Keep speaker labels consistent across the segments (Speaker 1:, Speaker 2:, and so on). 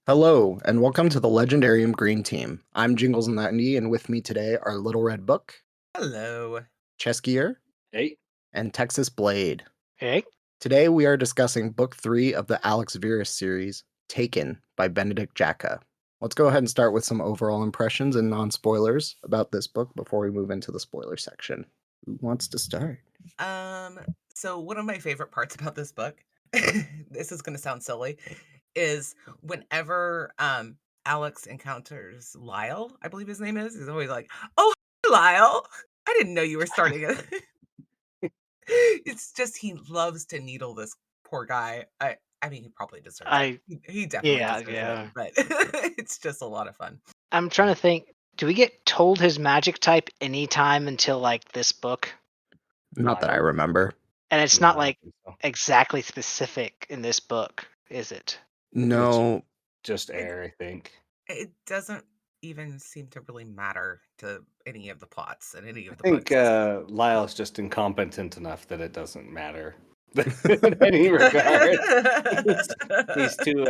Speaker 1: Hello, and welcome to the Legendarium Green Team. I'm Jingalls90, and with me today are Little Red Book,
Speaker 2: Hello.
Speaker 1: Ceskyure,
Speaker 3: Hey,
Speaker 1: and Texasblade.
Speaker 3: hey,
Speaker 1: Today we are discussing Book 3 of the Alex Verus series, Taken by Benedict Jacka. Let's go ahead and start with some overall impressions and non-spoilers about this book before we move into the spoiler section. Who wants to start?
Speaker 2: Um, so one of my favorite parts about this book, this is gonna sound silly, is whenever Alex encounters Lyle, I believe his name is, he's always like, "Oh, hi, Lyle. I didn't know you were starting it." It's just he loves to needle this poor guy. I mean, he probably deserves it.
Speaker 3: I
Speaker 2: He definitely
Speaker 3: yeah,
Speaker 2: deserves it,
Speaker 3: yeah.
Speaker 2: but it's just a lot of fun.
Speaker 3: I'm trying to think. Do we get told his magic type anytime until like this book?
Speaker 1: Not that I
Speaker 3: Lyle?
Speaker 1: remember.
Speaker 3: And it's
Speaker 4: No,
Speaker 3: not
Speaker 4: I don't
Speaker 3: like
Speaker 4: think so.
Speaker 3: exactly specific in this book, is it?
Speaker 4: It's
Speaker 1: No,
Speaker 4: just
Speaker 2: It
Speaker 4: air, I think.
Speaker 2: it doesn't even seem to really matter to any of the plots in any
Speaker 4: I
Speaker 2: of the
Speaker 4: think
Speaker 2: books.
Speaker 4: Lyle's just incompetent enough that it doesn't matter in any regard. He's, he's too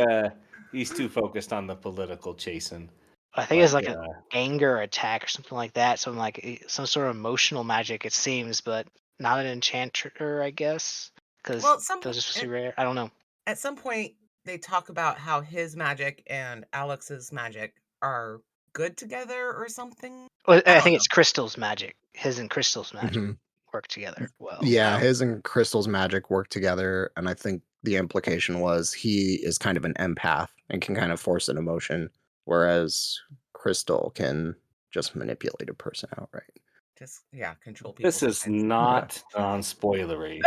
Speaker 4: he's too focused on the political chasing.
Speaker 3: I think it's
Speaker 4: But
Speaker 3: like an anger attack or something like that. Some like some sort of emotional magic, it seems, but not an enchanter, I guess, because
Speaker 2: Well,
Speaker 3: those are supposed to be rare. I don't know.
Speaker 2: at some point, they talk about how his magic and Alex's magic are good together or something.
Speaker 3: Well,
Speaker 2: I
Speaker 3: I
Speaker 2: don't
Speaker 3: think
Speaker 2: know.
Speaker 3: it's Crystal's magic. His and Crystal's magic
Speaker 1: mhm.
Speaker 3: work together well.
Speaker 1: Yeah,
Speaker 2: Oh,
Speaker 1: his and Crystal's magic work together, and I think the implication was he is kind of an empath and can kind of force an emotion, whereas Crystal can just manipulate a person outright.
Speaker 2: just yeah, control
Speaker 4: this
Speaker 2: people's
Speaker 4: is
Speaker 2: minds.
Speaker 1: Yeah.
Speaker 4: not non-spoilery.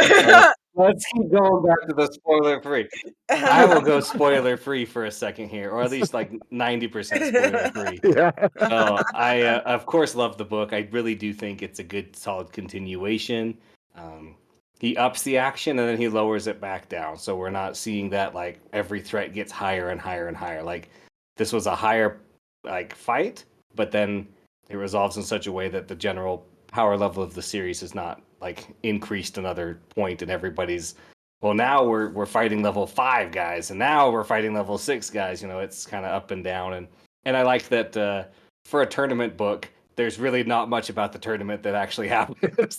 Speaker 4: Let's keep going back to the spoiler free. I will go spoiler free for a second here, or at least like 90% spoiler free.
Speaker 1: Yeah.
Speaker 4: So I, of course, love the book. I really do think it's a good, solid continuation. Um, he ups the action and then he lowers it back down. So we're not seeing that like every threat gets higher and higher and higher. Like this was a higher like fight, but then it resolves in such a way that the general power level of the series is not like increased another point, and everybody's well now we're fighting level 5 guys, and now we're fighting level 6 guys. You know, it's kind of up and down, and I like that for a tournament book, there's really not much about the tournament that actually happens.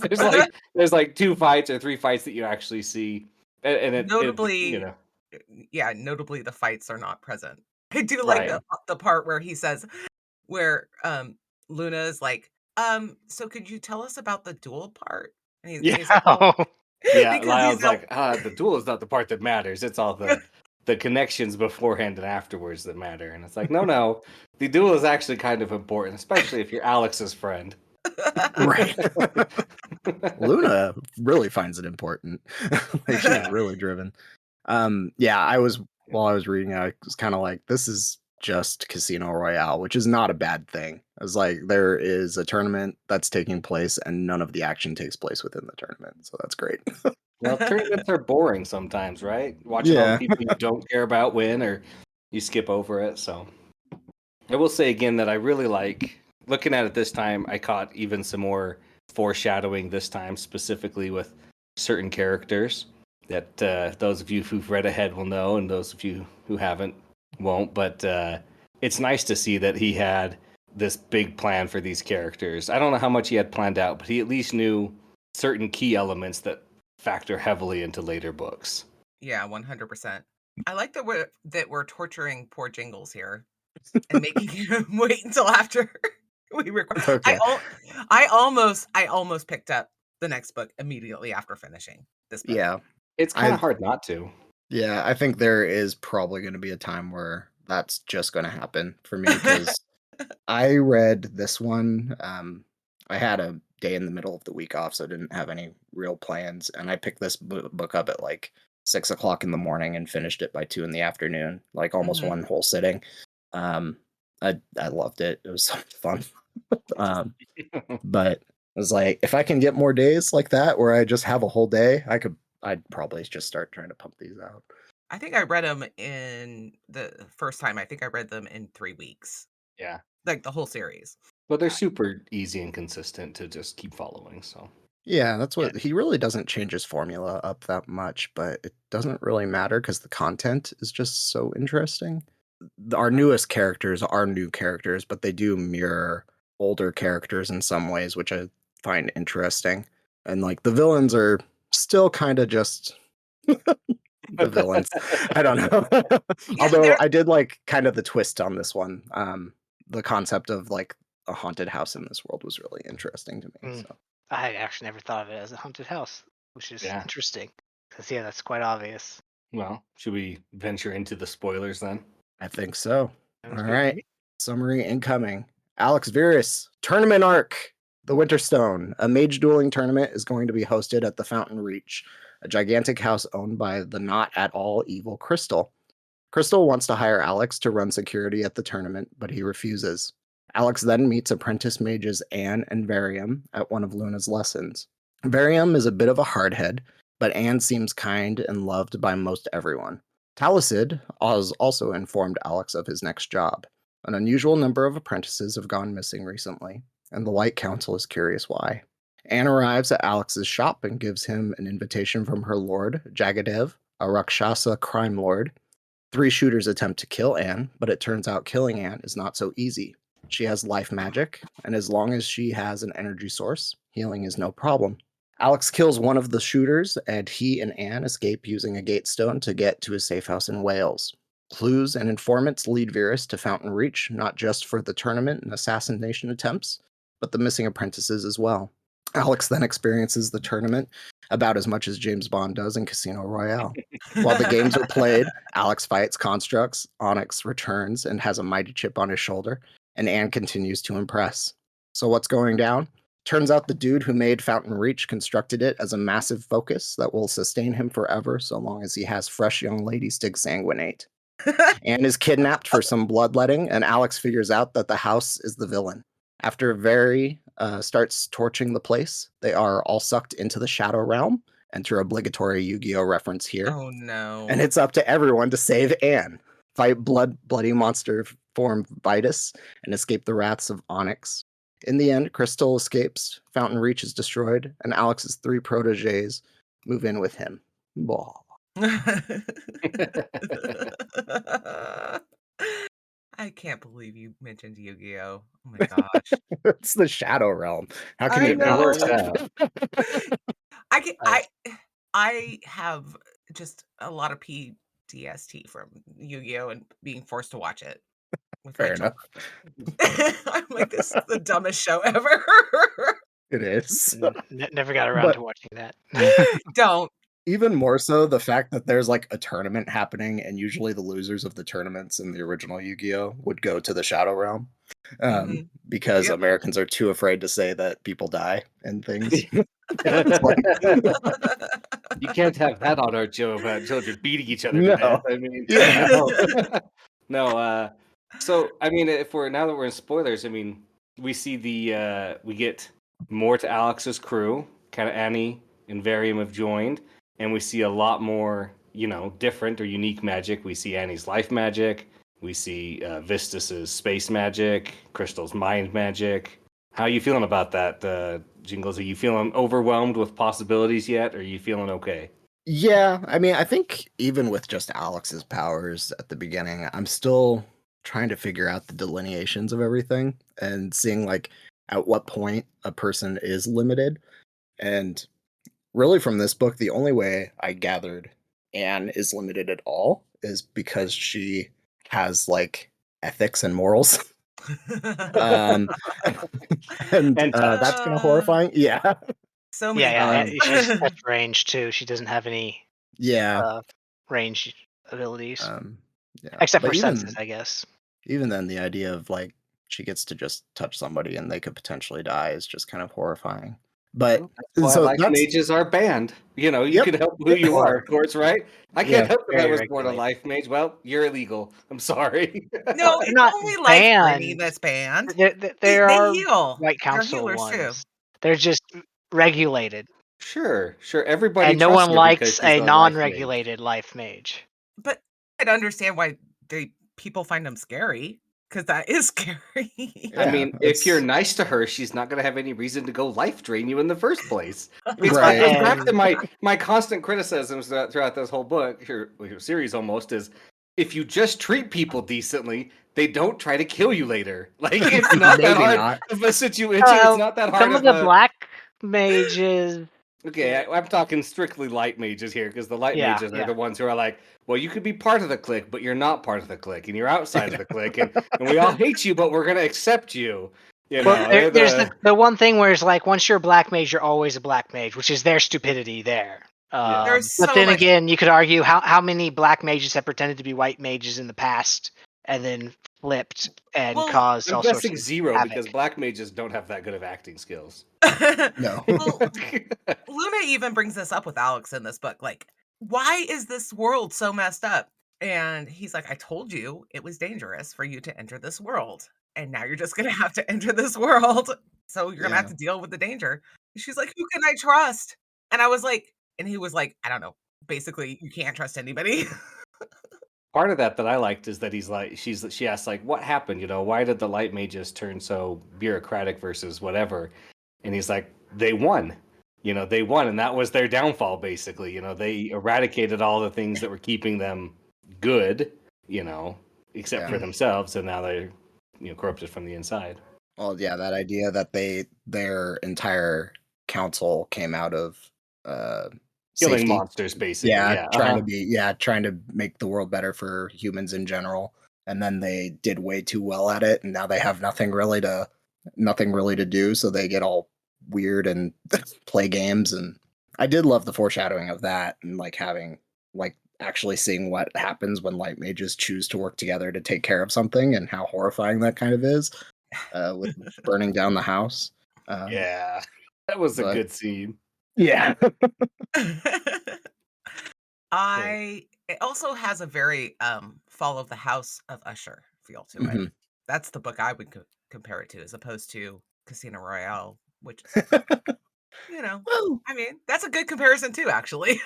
Speaker 4: there's like 2 fights or 3 fights that you actually see, and it you
Speaker 2: Notably,
Speaker 4: know
Speaker 2: yeah, notably the fights are not present. I do like
Speaker 4: right.
Speaker 2: the part where he says where Luna is like, so could you tell us about the duel part? And he's like, well,
Speaker 3: Yeah.
Speaker 4: Yeah,
Speaker 2: because he's
Speaker 4: Lyle's
Speaker 2: the
Speaker 4: like, the duel is not the part that matters. It's all the connections beforehand and afterwards that matter. And it's like, no, the duel is actually kind of important, especially if you're Alex's friend.
Speaker 1: Right. Luna really finds it important. Like she's
Speaker 4: Yeah.
Speaker 1: really driven. Yeah, while I was reading, I was kind of like, this is just Casino Royale, which is not a bad thing. It's like there is a tournament that's taking place and none of the action takes place within the tournament. So that's great.
Speaker 4: Well, tournaments are boring sometimes, right? Watching all the
Speaker 1: Yeah.
Speaker 4: people you don't care about win, or you skip over it. So I will say again that I really like looking at it this time. I caught even some more foreshadowing this time, specifically with certain characters that those of you who've read ahead will know, and those of you who haven't won't. But it's nice to see that he had this big plan for these characters. I don't know how much he had planned out, but he at least knew certain key elements that factor heavily into later books.
Speaker 2: Yeah, 100%. I like that we're torturing poor Jingles here and making him wait until after we record.
Speaker 1: It's okay.
Speaker 2: I almost picked up the next book immediately after finishing this book.
Speaker 1: Yeah.
Speaker 4: It's kind
Speaker 1: I
Speaker 4: of hard not to.
Speaker 1: yeah, I think there is probably going to be a time where that's just going to happen for me because I read this one. I had a day in the middle of the week off, so I didn't have any real plans, and I picked this book up at like 6 o'clock in the morning and finished it by 2 in the afternoon, like almost
Speaker 2: Mhm.
Speaker 1: one whole sitting. Um, I loved it. It was so fun. um, but I was like, if I can get more days like that where I just have a whole day, I'd probably just start trying to pump these out.
Speaker 2: I think I read them in the first time. I think I read them in 3 weeks,
Speaker 4: Yeah.
Speaker 2: like the whole series.
Speaker 4: But they're super easy and consistent to just keep following. So
Speaker 1: Yeah, that's
Speaker 3: Yeah.
Speaker 1: what he really doesn't change his formula up that much, but it doesn't really matter because the content is just so interesting. our newest characters are new characters, but they do mirror older characters in some ways, which I find interesting. And like the villains are still kind of just the villains. I don't know.
Speaker 2: Yeah,
Speaker 1: Although
Speaker 2: they're
Speaker 1: I did like kind of the twist on this one. The concept of like a haunted house in this world was really interesting to me.
Speaker 3: Mm.
Speaker 1: So
Speaker 3: I had actually never thought of it as a haunted house, which is
Speaker 4: Yeah.
Speaker 3: interesting. Because, yeah, that's quite obvious.
Speaker 4: Well, should we venture into the spoilers then?
Speaker 1: I think so.
Speaker 3: Sounds
Speaker 1: All
Speaker 3: good to
Speaker 1: right.
Speaker 3: me.
Speaker 1: Summary incoming. Alex Verus, Tournament Arc. The Winterstone, a mage dueling tournament, is going to be hosted at the Fountain Reach, a gigantic house owned by the not at all evil Crystal. Crystal wants to hire Alex to run security at the tournament, but he refuses. Alex then meets apprentice mages Anne and Varium at one of Luna's lessons. Varium is a bit of a hardhead, but Anne seems kind and loved by most everyone. Talicid has also informed Alex of his next job. An unusual number of apprentices have gone missing recently, and the Light Council is curious why. Anne arrives at Alex's shop and gives him an invitation from her lord, Jagadev, a Rakshasa crime lord. 3 shooters attempt to kill Anne, but it turns out killing Anne is not so easy. She has life magic, and as long as she has an energy source, healing is no problem. Alex kills one of the shooters, and he and Anne escape using a gatestone to get to his safe house in Wales. Clues and informants lead Verus to Fountain Reach, not just for the tournament and assassination attempts, but the missing apprentices as well. Alex then experiences the tournament about as much as James Bond does in Casino Royale. While the games are played, Alex fights constructs, Onyx returns and has a mighty chip on his shoulder, and Anne continues to impress. So what's going down? Turns out the dude who made Fountain Reach constructed it as a massive focus that will sustain him forever so long as he has fresh young ladies to exsanguinate. Anne is kidnapped for some bloodletting, and Alex figures out that the house is the villain. After Very starts torching the place, they are all sucked into the Shadow Realm, enter obligatory Yu-Gi-Oh reference here,
Speaker 2: Oh no.
Speaker 1: and it's up to everyone to save Anne, fight bloody monster form Vitus, and escape the wraths of Onyx. In the end, Crystal escapes, Fountain Reach is destroyed, and Alex's 3 proteges move in with him. Blah.
Speaker 2: I can't believe you mentioned Yu-Gi-Oh! Oh my gosh.
Speaker 1: It's the Shadow Realm. How can
Speaker 2: I
Speaker 1: you
Speaker 4: It
Speaker 1: not?
Speaker 4: works
Speaker 2: know.
Speaker 4: out.
Speaker 2: I get
Speaker 3: Uh,
Speaker 2: I have just a lot of PTSD from Yu-Gi-Oh! And being forced to watch it with my
Speaker 1: Fair enough.
Speaker 2: children. I'm like, this is the dumbest show ever.
Speaker 1: It is.
Speaker 3: never got around
Speaker 1: But
Speaker 3: to watching that.
Speaker 2: Don't.
Speaker 1: even more so, the fact that there's like a tournament happening, and usually the losers of the tournaments in the original Yu-Gi-Oh would go to the Shadow Realm,
Speaker 2: Mhm.
Speaker 1: because
Speaker 2: Yep.
Speaker 1: Americans are too afraid to say that people die and things. It's like,
Speaker 4: You can't have that on our show about children beating each other to death.
Speaker 1: no,
Speaker 4: I mean,
Speaker 1: yeah,
Speaker 4: no, no. So I mean, if we're now that we're in spoilers, I mean, we see we get more to Alex's crew. Kind of Annie and Varium have joined, and we see a lot more, different or unique magic. We see Annie's life magic. We see Vistus's space magic, Crystal's mind magic. How are you feeling about that, Jingles? Are you feeling overwhelmed with possibilities yet, or are you feeling okay?
Speaker 1: yeah. I mean, I think even with just Alex's powers at the beginning, I'm still trying to figure out the delineations of everything and seeing like at what point a person is limited. And really, from this book, the only way I gathered Anne is limited at all is because she has like ethics and morals. um, and
Speaker 4: And
Speaker 1: that's
Speaker 4: touch.
Speaker 1: kind of horrifying. Yeah.
Speaker 2: So many
Speaker 3: Yeah,
Speaker 2: thoughts.
Speaker 3: she's touch range too. She doesn't have any
Speaker 1: Yeah.
Speaker 3: range abilities
Speaker 1: Um, yeah.
Speaker 3: except
Speaker 1: But
Speaker 3: for senses, I guess.
Speaker 1: even then, the idea of like she gets to just touch somebody and they could potentially die is just kind of horrifying. But
Speaker 4: That's why
Speaker 1: so
Speaker 4: life
Speaker 1: that's
Speaker 4: mages are banned. You
Speaker 1: yep.
Speaker 4: can help who you
Speaker 3: Or
Speaker 4: are, of course, right? I can't
Speaker 1: Yeah.
Speaker 4: help if I
Speaker 3: very
Speaker 4: was born a
Speaker 3: regulated.
Speaker 4: life mage. Well, you're illegal. I'm sorry.
Speaker 2: No,
Speaker 3: They're
Speaker 2: it's
Speaker 3: not
Speaker 2: only life draining
Speaker 3: banned.
Speaker 2: that's banned.
Speaker 3: There
Speaker 2: They
Speaker 3: are
Speaker 2: heal.
Speaker 3: White
Speaker 2: They're
Speaker 3: Council
Speaker 2: healers too.
Speaker 3: ones. They're just regulated,
Speaker 4: Sure. Everybody
Speaker 3: and no
Speaker 4: trusts
Speaker 3: one
Speaker 4: her because
Speaker 3: likes
Speaker 4: she's
Speaker 3: a
Speaker 4: a life mage.
Speaker 3: non-regulated life mage.
Speaker 2: But I'd understand why people find them scary, because that is scary.
Speaker 4: I
Speaker 1: Yeah.
Speaker 4: mean, if you're
Speaker 1: It's
Speaker 4: nice to her, she's not going to have any reason to go life drain you in the first place. It
Speaker 1: right.
Speaker 4: goes back to
Speaker 3: And
Speaker 4: my constant criticisms throughout this whole book, or series almost, is if you just treat people decently, they don't try to kill you later. Like, it's not that
Speaker 1: Maybe
Speaker 4: hard
Speaker 1: not.
Speaker 4: of a situation. It's not that hard
Speaker 3: Some of
Speaker 4: of
Speaker 3: the
Speaker 4: a.
Speaker 3: black mages.
Speaker 4: Okay, I'm talking strictly light mages here, because the light
Speaker 3: Yeah,
Speaker 4: mages are
Speaker 3: yeah.
Speaker 4: the ones who are like, well, you could be part of the clique, but you're not part of the clique, and you're outside of the clique, and we all hate you, but we're gonna accept you. You
Speaker 3: Well,
Speaker 4: know,
Speaker 3: there's the one thing where it's like once you're a black mage, you're always a black mage, which is their stupidity there.
Speaker 4: Yeah.
Speaker 2: There's
Speaker 3: But
Speaker 2: so
Speaker 3: then
Speaker 2: much.
Speaker 3: again, you could argue how many black mages have pretended to be white mages in the past and then flipped and
Speaker 2: Well,
Speaker 3: caused
Speaker 4: I'm
Speaker 3: all sorts
Speaker 4: guessing
Speaker 3: of
Speaker 4: 0
Speaker 3: havoc.
Speaker 4: because black mages don't have that good of acting skills.
Speaker 1: No.
Speaker 2: Well, Luna even brings this up with Alex in this book. Like, why is this world so messed up? And he's like, I told you it was dangerous for you to enter this world. And now you're just going to have to enter this world. So you're going to have
Speaker 1: Yeah.
Speaker 2: to deal with the danger. She's like, who can I trust? And I was like, and he was like, I don't know. Basically, you can't trust anybody.
Speaker 4: Part of that I liked is that he's like, she asks like, what happened? You know, why did the light mages turn so bureaucratic versus whatever? And he's like, they won. You know, they won, and that was their downfall, basically. You know, they eradicated all the things that were keeping them good, you know, except for
Speaker 1: Yeah.
Speaker 4: themselves, and now they're, you know, corrupted from the inside.
Speaker 1: Well, yeah, that idea that their entire council came out of
Speaker 4: Killing
Speaker 1: safety.
Speaker 4: monsters, basically.
Speaker 1: Yeah,
Speaker 4: Yeah.
Speaker 1: trying to make the world better for humans in general. And then they did way too well at it, and now they have nothing really to do, so they get all weird and play games. And I did love the foreshadowing of that, and like having like actually seeing what happens when light mages choose to work together to take care of something, and how horrifying that kind of is, with burning down the house.
Speaker 4: Yeah. That was a
Speaker 1: But
Speaker 4: good scene.
Speaker 1: yeah.
Speaker 2: It also has a very follow the house of Usher feel to it.
Speaker 1: Mhm.
Speaker 2: That's the book I would compare it to, as opposed to Casino Royale, which
Speaker 1: Well,
Speaker 2: I mean, that's a good comparison too, actually.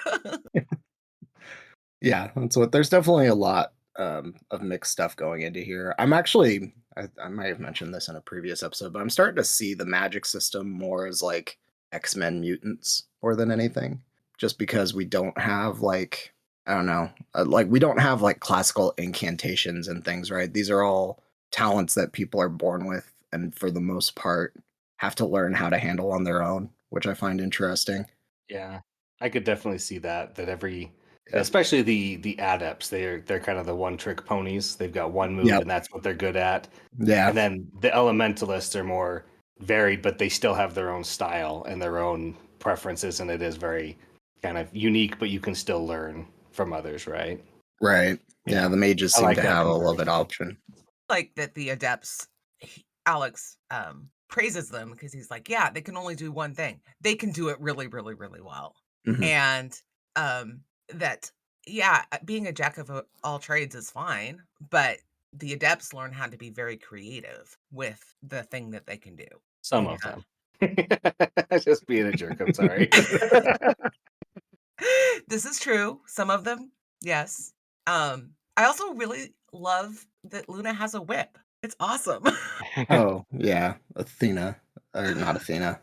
Speaker 1: yeah, that's what there's definitely a lot of mixed stuff going into here. I'm actually, I might have mentioned this in a previous episode, but I'm starting to see the magic system more as like X-Men mutants more than anything, just because we don't have like, I don't know, like we don't have like classical incantations and things, right? These are all talents that people are born with, and for the most part have to learn how to handle on their own, which I find interesting.
Speaker 4: Yeah, I could definitely see that every,
Speaker 1: Yeah.
Speaker 4: especially the adepts, they're kind of the one trick ponies. They've got one move
Speaker 1: Yep.
Speaker 4: and that's what they're good at.
Speaker 1: Yeah.
Speaker 4: And then the elementalists are more varied, but they still have their own style and their own preferences, and it is very kind of unique, but you can still learn from others, right?
Speaker 1: Right. Yeah, the mages
Speaker 4: I
Speaker 1: seem
Speaker 4: like
Speaker 1: to
Speaker 4: that
Speaker 1: have a little bit
Speaker 4: comparison.
Speaker 1: option.
Speaker 2: Like that the adepts, Alex praises them because he's like, yeah, they can only do one thing. They can do it really, really, really well.
Speaker 1: Mhm.
Speaker 2: And that, yeah, being a jack of all trades is fine, but the adepts learn how to be very creative with the thing that they can do.
Speaker 4: Some of them. Just being a jerk, I'm sorry.
Speaker 2: This is true. Some of them, yes. I also really love that Luna has a whip. It's awesome.
Speaker 1: Oh, yeah, Athena, or not Athena,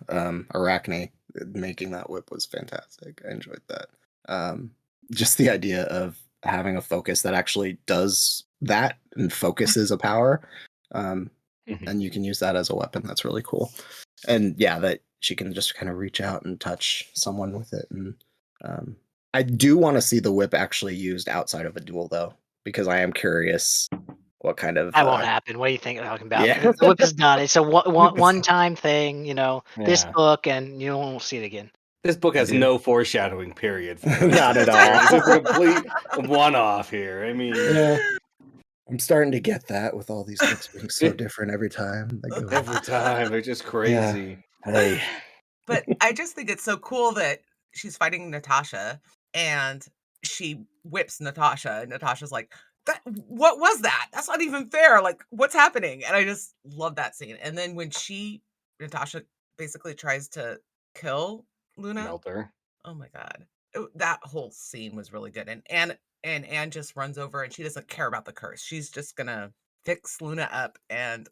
Speaker 1: Arachne, making that whip was fantastic. I enjoyed that. Um, just the idea of having a focus that actually does that and focuses a power, and you can use that as a weapon. That's really cool. And yeah, that she can just kind of reach out and touch someone with it. And I do want to see the whip actually used outside of a duel, though, because I am curious what kind of
Speaker 3: That won't happen. What do you think I'm talking about?
Speaker 1: yeah.
Speaker 3: The whip is done. It's a one-time thing, this
Speaker 4: Yeah.
Speaker 3: book, and you won't see it again.
Speaker 4: This book has
Speaker 1: Yeah.
Speaker 4: no foreshadowing, period.
Speaker 1: Not at all.
Speaker 4: It's just a complete one-off here. I mean,
Speaker 1: Yeah. I'm starting to get that with all these books being so different every time they go.
Speaker 4: every time they're just crazy.
Speaker 1: Hey.
Speaker 2: But I just think it's so cool that she's fighting Natasha and she whips Natasha, and Natasha's like, what was that? That's not even fair. Like, what's happening? And I just love that scene. And then when Natasha basically tries to kill Luna.
Speaker 4: Melter.
Speaker 2: Oh my God. That whole scene was really good. And Anne just runs over and she doesn't care about the curse. She's just gonna fix Luna up. And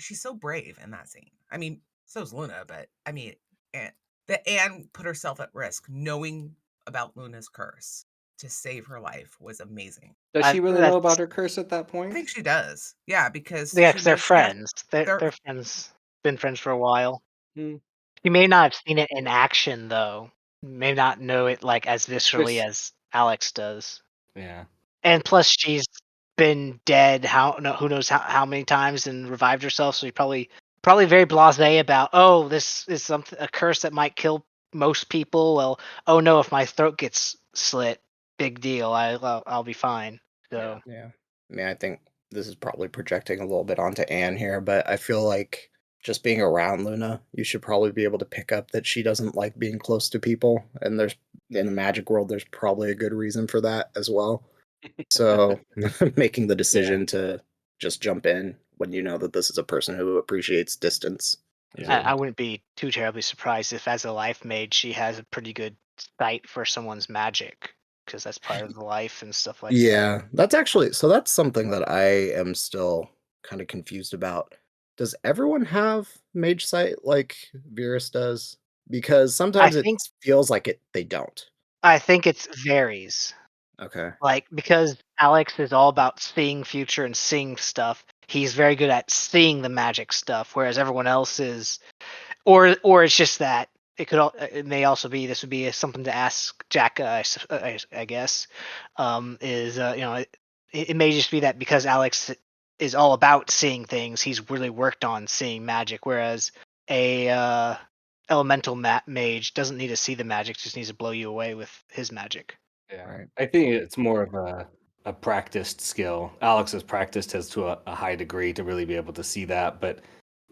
Speaker 2: she's so brave in that scene. I mean, so's Luna, but I mean, Anne put herself at risk knowing about Luna's curse. to save her life was amazing.
Speaker 4: Does she really know about
Speaker 3: That's
Speaker 4: her curse at that
Speaker 2: I
Speaker 4: point?
Speaker 2: think she does. Yeah, because
Speaker 3: yeah,
Speaker 2: she
Speaker 3: because they're
Speaker 2: knows she has
Speaker 3: friends. They're
Speaker 2: they're
Speaker 3: they're friends. Been friends for a while.
Speaker 4: Hmm.
Speaker 3: You may not have seen it in action though. May not know it like as viscerally
Speaker 4: Which,
Speaker 3: as Alex does.
Speaker 4: yeah.
Speaker 3: And plus, she's been dead who knows how many times and revived herself. So probably very blasé about, oh, this is something, a curse that might kill most people. Well, oh no, if my throat gets slit, big deal. I'll be fine.
Speaker 4: Yeah.
Speaker 3: So
Speaker 1: Yeah. I mean, I think this is probably projecting a little bit onto Anne here, but I feel like just being around Luna, you should probably be able to pick up that she doesn't like being close to people. And there's in the magic world, there's probably a good reason for that as well. So making the
Speaker 4: Yeah.
Speaker 1: decision to just jump in when you know that this is a person who appreciates distance. Is
Speaker 4: Yeah.
Speaker 3: I wouldn't be too terribly surprised if, as a life mage, she has a pretty good sight for someone's magic because that's part of the life and stuff like that.
Speaker 1: Yeah, that's something that I am still kind of confused about. Does everyone have mage sight like Virus does? Because
Speaker 3: I
Speaker 1: sometimes it
Speaker 3: think
Speaker 1: feels like they don't.
Speaker 3: I think it varies.
Speaker 1: Okay.
Speaker 3: Like, because Alex is all about seeing future and seeing stuff, he's very good at seeing the magic stuff, whereas everyone else is, or it's just that it may also be, this would be something to ask Jack, I guess, is it may just be that because Alex is all about seeing things, he's really worked on seeing magic, whereas a elemental mage doesn't need to see the magic, just needs to blow you away with his magic.
Speaker 4: Yeah.
Speaker 1: Right.
Speaker 4: I think it's more of a practiced skill. Alex has practiced has to a high degree to really be able to see that. But,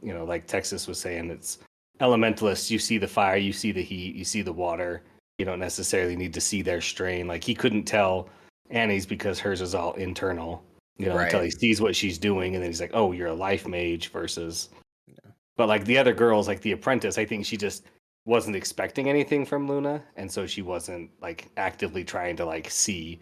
Speaker 4: like Texas was saying, it's elementalists. You see the fire, you see the heat, you see the water. You don't necessarily need to see their strain. Like he couldn't tell Annie's because hers is all internal, until
Speaker 1: Right.
Speaker 4: he sees what she's doing. And then he's like, oh, you're a life mage versus. But like the other girls, like the apprentice, I think she just wasn't expecting anything from Luna, and so she wasn't like actively trying to like see,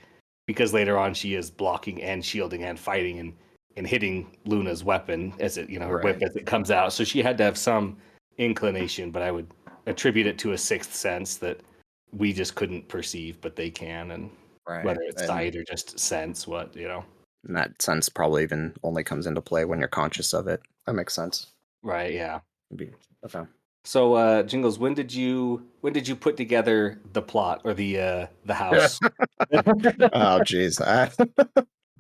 Speaker 4: because later on she is blocking and shielding and fighting and hitting Luna's weapon as it, her whip
Speaker 1: Right.
Speaker 4: as it comes out. So she had to have some inclination, but I would attribute it to a sixth sense that we just couldn't perceive, but they can, and
Speaker 1: Right.
Speaker 4: whether it's
Speaker 1: And
Speaker 4: sight or just sense,
Speaker 1: that sense probably even only comes into play when you're conscious of it. That makes sense.
Speaker 4: right, yeah.
Speaker 1: Okay.
Speaker 4: So, Jingles, when did you put together the plot or the house?
Speaker 1: Oh, geez.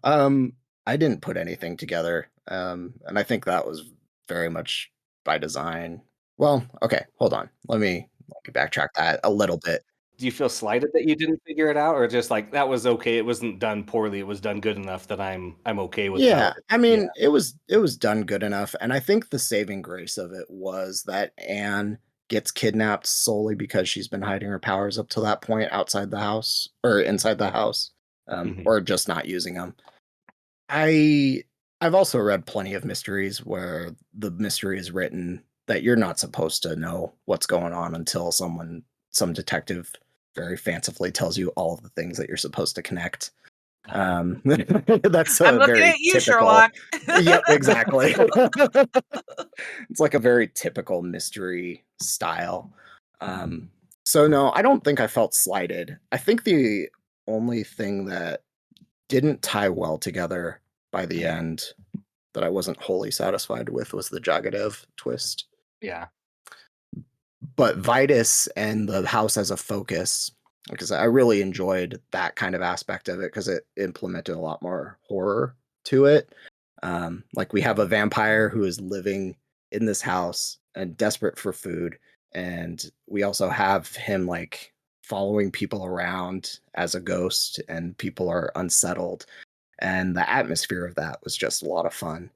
Speaker 1: Um, I didn't put anything together, and I think that was very much by design. Well, okay, hold on. Let me backtrack that a little bit.
Speaker 4: Do you feel slighted that you didn't figure it out, or just like that was okay? It wasn't done poorly. It was done good enough that I'm okay with how.
Speaker 1: Yeah, I
Speaker 4: Yeah.
Speaker 1: mean, it was done good enough, and I think the saving grace of it was that Anne gets kidnapped solely because she's been hiding her powers up to that point outside the house or inside the house,
Speaker 4: Mhm.
Speaker 1: or just not using them. I I've also read plenty of mysteries where the mystery is written that you're not supposed to know what's going on until some detective very fancifully tells you all of the things that you're supposed to connect. That's
Speaker 2: I'm
Speaker 1: a
Speaker 2: looking
Speaker 1: very
Speaker 2: at you,
Speaker 1: typical.
Speaker 2: Sherlock.
Speaker 1: Yep, exactly. It's like a very typical mystery style. Um, so no, I don't think I felt slighted. I think the only thing that didn't tie well together by the end that I wasn't wholly satisfied with was the Jagadev twist.
Speaker 4: Yeah.
Speaker 1: But Vitus and the house as a focus, because I really enjoyed that kind of aspect of it because it implemented a lot more horror to it. Like we have a vampire who is living in this house and desperate for food, and we also have him like following people around as a ghost, and people are unsettled, and the atmosphere of that was just a lot of fun.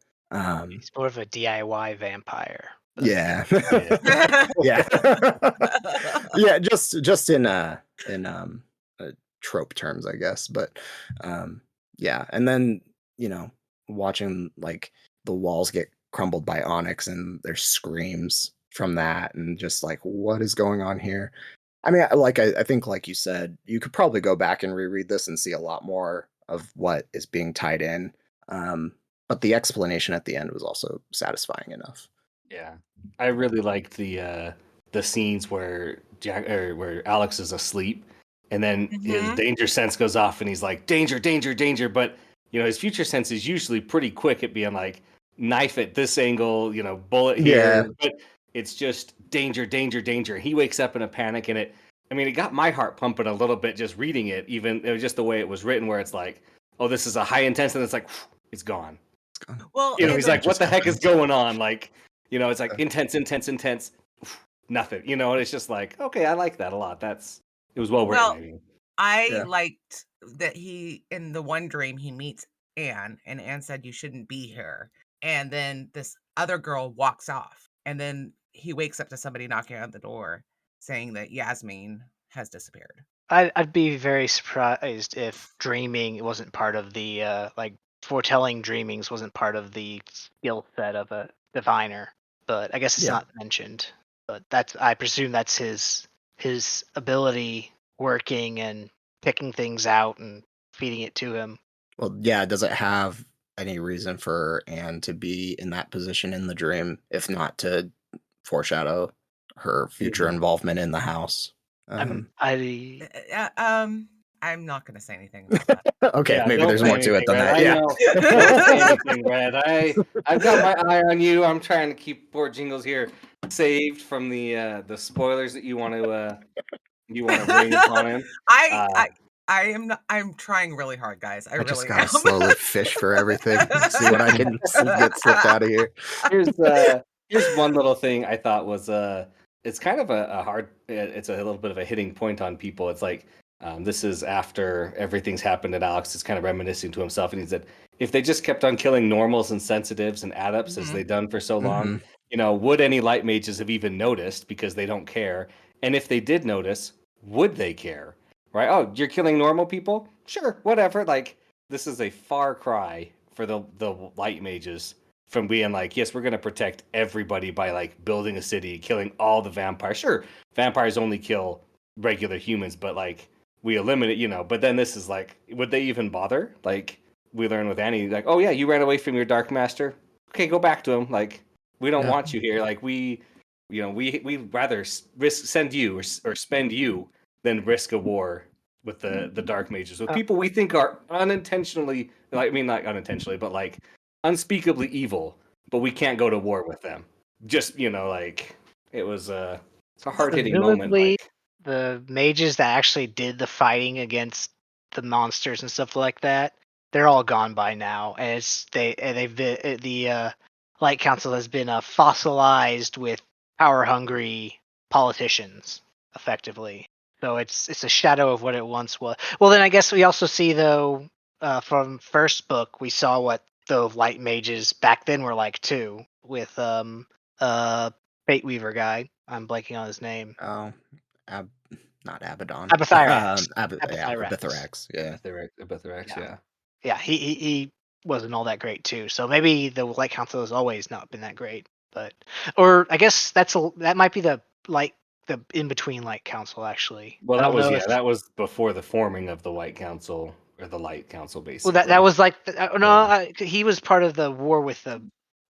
Speaker 3: He's more of a DIY vampire. But
Speaker 1: Yeah.
Speaker 4: Yeah.
Speaker 1: Yeah. Yeah, just in trope terms, I guess. But yeah, and then, watching like the walls get crumbled by Onyx and there's screams from that and just like what is going on here? I mean, I think like you said, you could probably go back and reread this and see a lot more of what is being tied in. Um, but the explanation at the end was also satisfying enough.
Speaker 4: Yeah. I really liked the scenes where Jack or where Alex is asleep and then his
Speaker 2: Mhm.
Speaker 4: danger sense goes off, and he's like, danger, danger, danger. But his future sense is usually pretty quick at being like, knife at this angle, bullet
Speaker 1: Yeah.
Speaker 4: here. But it's just danger, danger, danger. He wakes up in a panic, and it got my heart pumping a little bit just reading it. Even it was just the way it was written, where it's like, oh, this is a high intense, and it's like, it's gone.
Speaker 1: It's gone.
Speaker 2: Well,
Speaker 1: Yeah,
Speaker 4: He's
Speaker 2: the
Speaker 4: like,
Speaker 1: it
Speaker 4: what
Speaker 1: just
Speaker 4: the heck is
Speaker 1: happens.
Speaker 4: going on? Like, it's like
Speaker 1: Uh,
Speaker 4: intense, intense, intense. Nothing. And it's just like, okay, I like that a lot. It was well written.
Speaker 2: well,
Speaker 4: I mean,
Speaker 2: I
Speaker 1: Yeah.
Speaker 2: liked that he in the one dream he meets Anne, and Anne said you shouldn't be here. And then this other girl walks off, and then he wakes up to somebody knocking on the door saying that Yasmin has disappeared.
Speaker 3: I'd be very surprised if dreaming wasn't part of the like foretelling dreamings wasn't part of the skill set of a diviner. But I guess it's
Speaker 1: Yeah.
Speaker 3: not mentioned. But I presume that's his ability working and picking things out and feeding it to him.
Speaker 1: Well, yeah, does it have any reason for Anne to be in that position in the dream, if not to foreshadow her future involvement in the house?
Speaker 3: I'm
Speaker 1: Um,
Speaker 3: I
Speaker 2: I'm not going to say anything about that.
Speaker 1: okay,
Speaker 4: yeah,
Speaker 1: maybe
Speaker 4: don't
Speaker 1: there's
Speaker 4: say
Speaker 1: more to it
Speaker 4: anything,
Speaker 1: than
Speaker 4: Red.
Speaker 1: that.
Speaker 4: I
Speaker 1: Yeah.
Speaker 4: know. Don't say anything, Red. I've got my eye on you. I'm trying to keep poor Jingles here saved from the spoilers that you want to bring upon him.
Speaker 2: I
Speaker 4: Uh,
Speaker 2: I I am not, I'm trying really hard, guys. I
Speaker 1: I just
Speaker 2: really
Speaker 1: gotta
Speaker 2: am.
Speaker 1: slowly fish for everything, see what I can get slipped out of here.
Speaker 4: here's one little thing I thought was it's kind of a hard it's a little bit of a hitting point on people. It's like this is after everything's happened, and Alex is kind of reminiscing to himself, and he said if they just kept on killing normals and sensitives and adepts as
Speaker 2: Mhm.
Speaker 4: they've done for so long,
Speaker 1: hmm
Speaker 4: would any light mages have even noticed because they don't care? And if they did notice, would they care? Right? Oh, you're killing normal people? Sure, whatever. Like this is a far cry for the light mages from being like, yes, we're going to protect everybody by like building a city, killing all the vampires. Sure, vampires only kill regular humans, but like we eliminate, but then this is like, would they even bother? Like we learn with Annie, like, oh yeah, you ran away from your dark master. Okay, go back to him. Like we don't
Speaker 1: Yeah.
Speaker 4: want you here. Like we'd rather risk send you or spend you than risk a war with the dark mages with
Speaker 3: uh,
Speaker 4: people we think are unintentionally, like, I mean, not unintentionally, but like unspeakably evil, but we can't go to war with them. Just like it was it's a hard hitting moment.
Speaker 3: presumably
Speaker 4: Like
Speaker 3: the mages that actually did the fighting against the monsters and stuff like that, they're all gone by now, and they've been the Light Council has been fossilized with power hungry politicians, effectively. So it's a shadow of what it once was. Well, then I guess we also see though from first book we saw what the light mages back then were like too, with Fate Weaver guy. I'm blanking on his name.
Speaker 1: Oh, Ab- not Abaddon.
Speaker 3: Abathirax.
Speaker 1: Yeah,
Speaker 3: Abathirax.
Speaker 1: Abitharax. Yeah.
Speaker 4: Betherax,
Speaker 3: Yeah.
Speaker 4: yeah.
Speaker 3: Yeah, he wasn't all that great too. So maybe the Light Council has always not been that great. But or I guess that might be the in between Light Council actually.
Speaker 4: Well,
Speaker 3: I
Speaker 4: that
Speaker 3: don't
Speaker 4: was
Speaker 3: know if
Speaker 4: that was before the forming of the White Council or the Light Council,
Speaker 3: well
Speaker 4: basically.
Speaker 3: that was like no
Speaker 4: Yeah.
Speaker 3: he was part of the war with the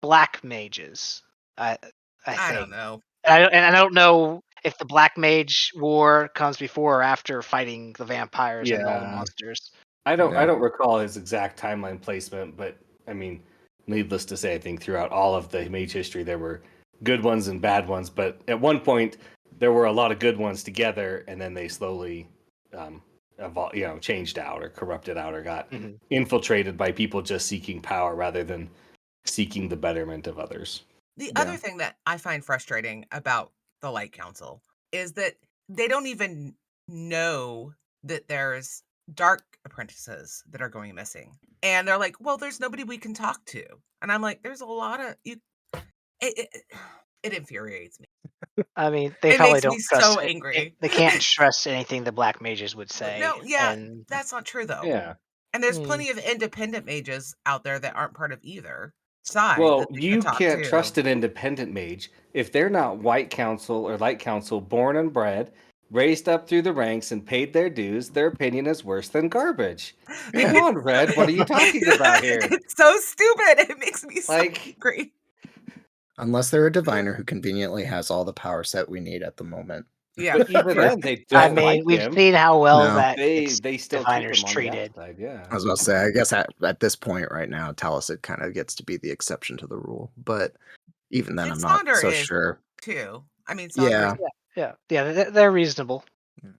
Speaker 3: Black Mages. I I
Speaker 2: I don't
Speaker 3: think.
Speaker 2: know.
Speaker 3: And I don't know if the Black Mage War comes before or after fighting the vampires and all the
Speaker 4: Yeah.
Speaker 3: monsters.
Speaker 4: I
Speaker 1: Yeah.
Speaker 4: don't recall his exact timeline placement, but I mean, needless to say, I think throughout all of the mage history there were good ones and bad ones, but at one point there were a lot of good ones together, and then they slowly changed out or corrupted out or got
Speaker 3: Mhm.
Speaker 4: infiltrated by people just seeking power rather than seeking the betterment of others.
Speaker 2: The
Speaker 1: Yeah.
Speaker 2: other thing that I find frustrating about the Light Council is that they don't even know that there's dark apprentices that are going missing. And they're like, well, there's nobody we can talk to. And I'm like, there's a lot of you. It infuriates me.
Speaker 3: I mean, they
Speaker 2: It
Speaker 3: probably
Speaker 2: makes me
Speaker 3: don't trust
Speaker 2: so
Speaker 3: it.
Speaker 2: angry.
Speaker 3: They can't trust anything the Black Mages would say,
Speaker 2: No, yeah,
Speaker 3: and
Speaker 2: that's not true though.
Speaker 4: Yeah.
Speaker 2: And there's
Speaker 3: mm,
Speaker 2: plenty of independent mages out there that aren't part of either side
Speaker 4: Well,
Speaker 2: that they could
Speaker 4: you
Speaker 2: talk
Speaker 4: can't
Speaker 2: to.
Speaker 4: trust an independent mage if they're not White Council or Light Council, born and bred, raised up through the ranks, and paid their dues. Their opinion is worse than garbage. Come
Speaker 1: Yeah.
Speaker 4: on, Red. What are you talking about here?
Speaker 2: It's so stupid. It makes me so
Speaker 4: Like,
Speaker 2: angry.
Speaker 1: Unless they're a diviner who conveniently has all the power set we need at the moment.
Speaker 2: Yeah.
Speaker 4: But even
Speaker 1: For
Speaker 4: then, they
Speaker 3: I
Speaker 4: don't like
Speaker 3: mean, we've
Speaker 4: him.
Speaker 3: seen how well
Speaker 1: No.
Speaker 3: that
Speaker 4: They
Speaker 3: its
Speaker 4: they still keep
Speaker 3: diviner's
Speaker 4: him on the
Speaker 3: treated.
Speaker 4: outside. Yeah.
Speaker 1: I was about to say, I guess at this point right now, Taliesin kind of gets to be the exception to the rule. But even then,
Speaker 2: And
Speaker 1: I'm not
Speaker 2: Sonder
Speaker 1: so
Speaker 2: is
Speaker 1: sure.
Speaker 2: too. I mean, Sonder is
Speaker 1: Yeah.
Speaker 3: Yeah, they're reasonable.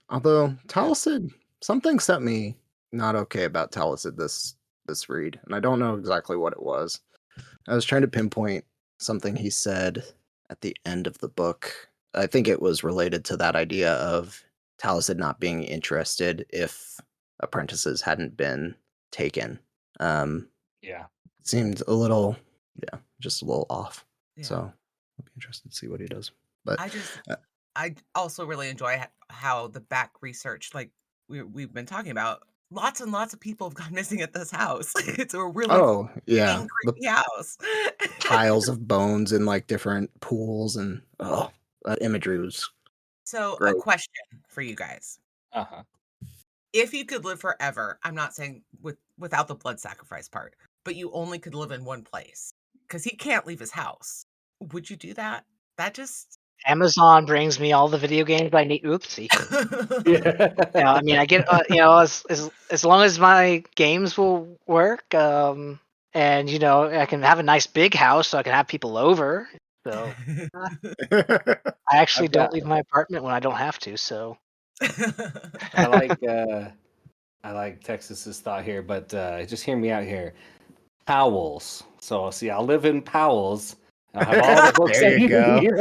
Speaker 1: Although
Speaker 2: yeah.
Speaker 1: Taliesin, something set me not okay about Taliesin this read, and I don't know exactly what it was. I was trying to pinpoint something he said at the end of the book. I think it was related to that idea of Taliesin not being interested if apprentices hadn't been taken. Um,
Speaker 4: Yeah.
Speaker 1: Seemed a little, yeah, just a little off. So
Speaker 2: Yeah.
Speaker 1: I'll be interested to see what he does. But
Speaker 2: I just
Speaker 1: uh,
Speaker 2: I also really enjoy how the back research, like we've been talking about, lots and lots of people have gone missing at this house. It's a really
Speaker 1: oh yeah,
Speaker 2: fucking
Speaker 1: the
Speaker 2: creepy house.
Speaker 1: piles of bones in like different pools and oh, that imagery was
Speaker 2: So, a
Speaker 1: great.
Speaker 2: question for you guys.
Speaker 4: Uh-huh.
Speaker 2: If you could live forever, I'm not saying without the blood sacrifice part, but you only could live in one place because he can't leave his house. Would you do that? That just
Speaker 3: Amazon brings me all the video games I need. Oopsie.
Speaker 4: Yeah.
Speaker 3: I mean, I get as long as my games will work, and I can have a nice big house, so I can have people over. So I actually
Speaker 4: I've
Speaker 3: don't
Speaker 4: got
Speaker 3: leave my apartment when I don't have to. So
Speaker 4: I like Texas's thought here, but just hear me out here. Powell's. So see, I'll live in Powell's. I'll have all the books
Speaker 1: There
Speaker 4: I
Speaker 1: you go.
Speaker 4: need.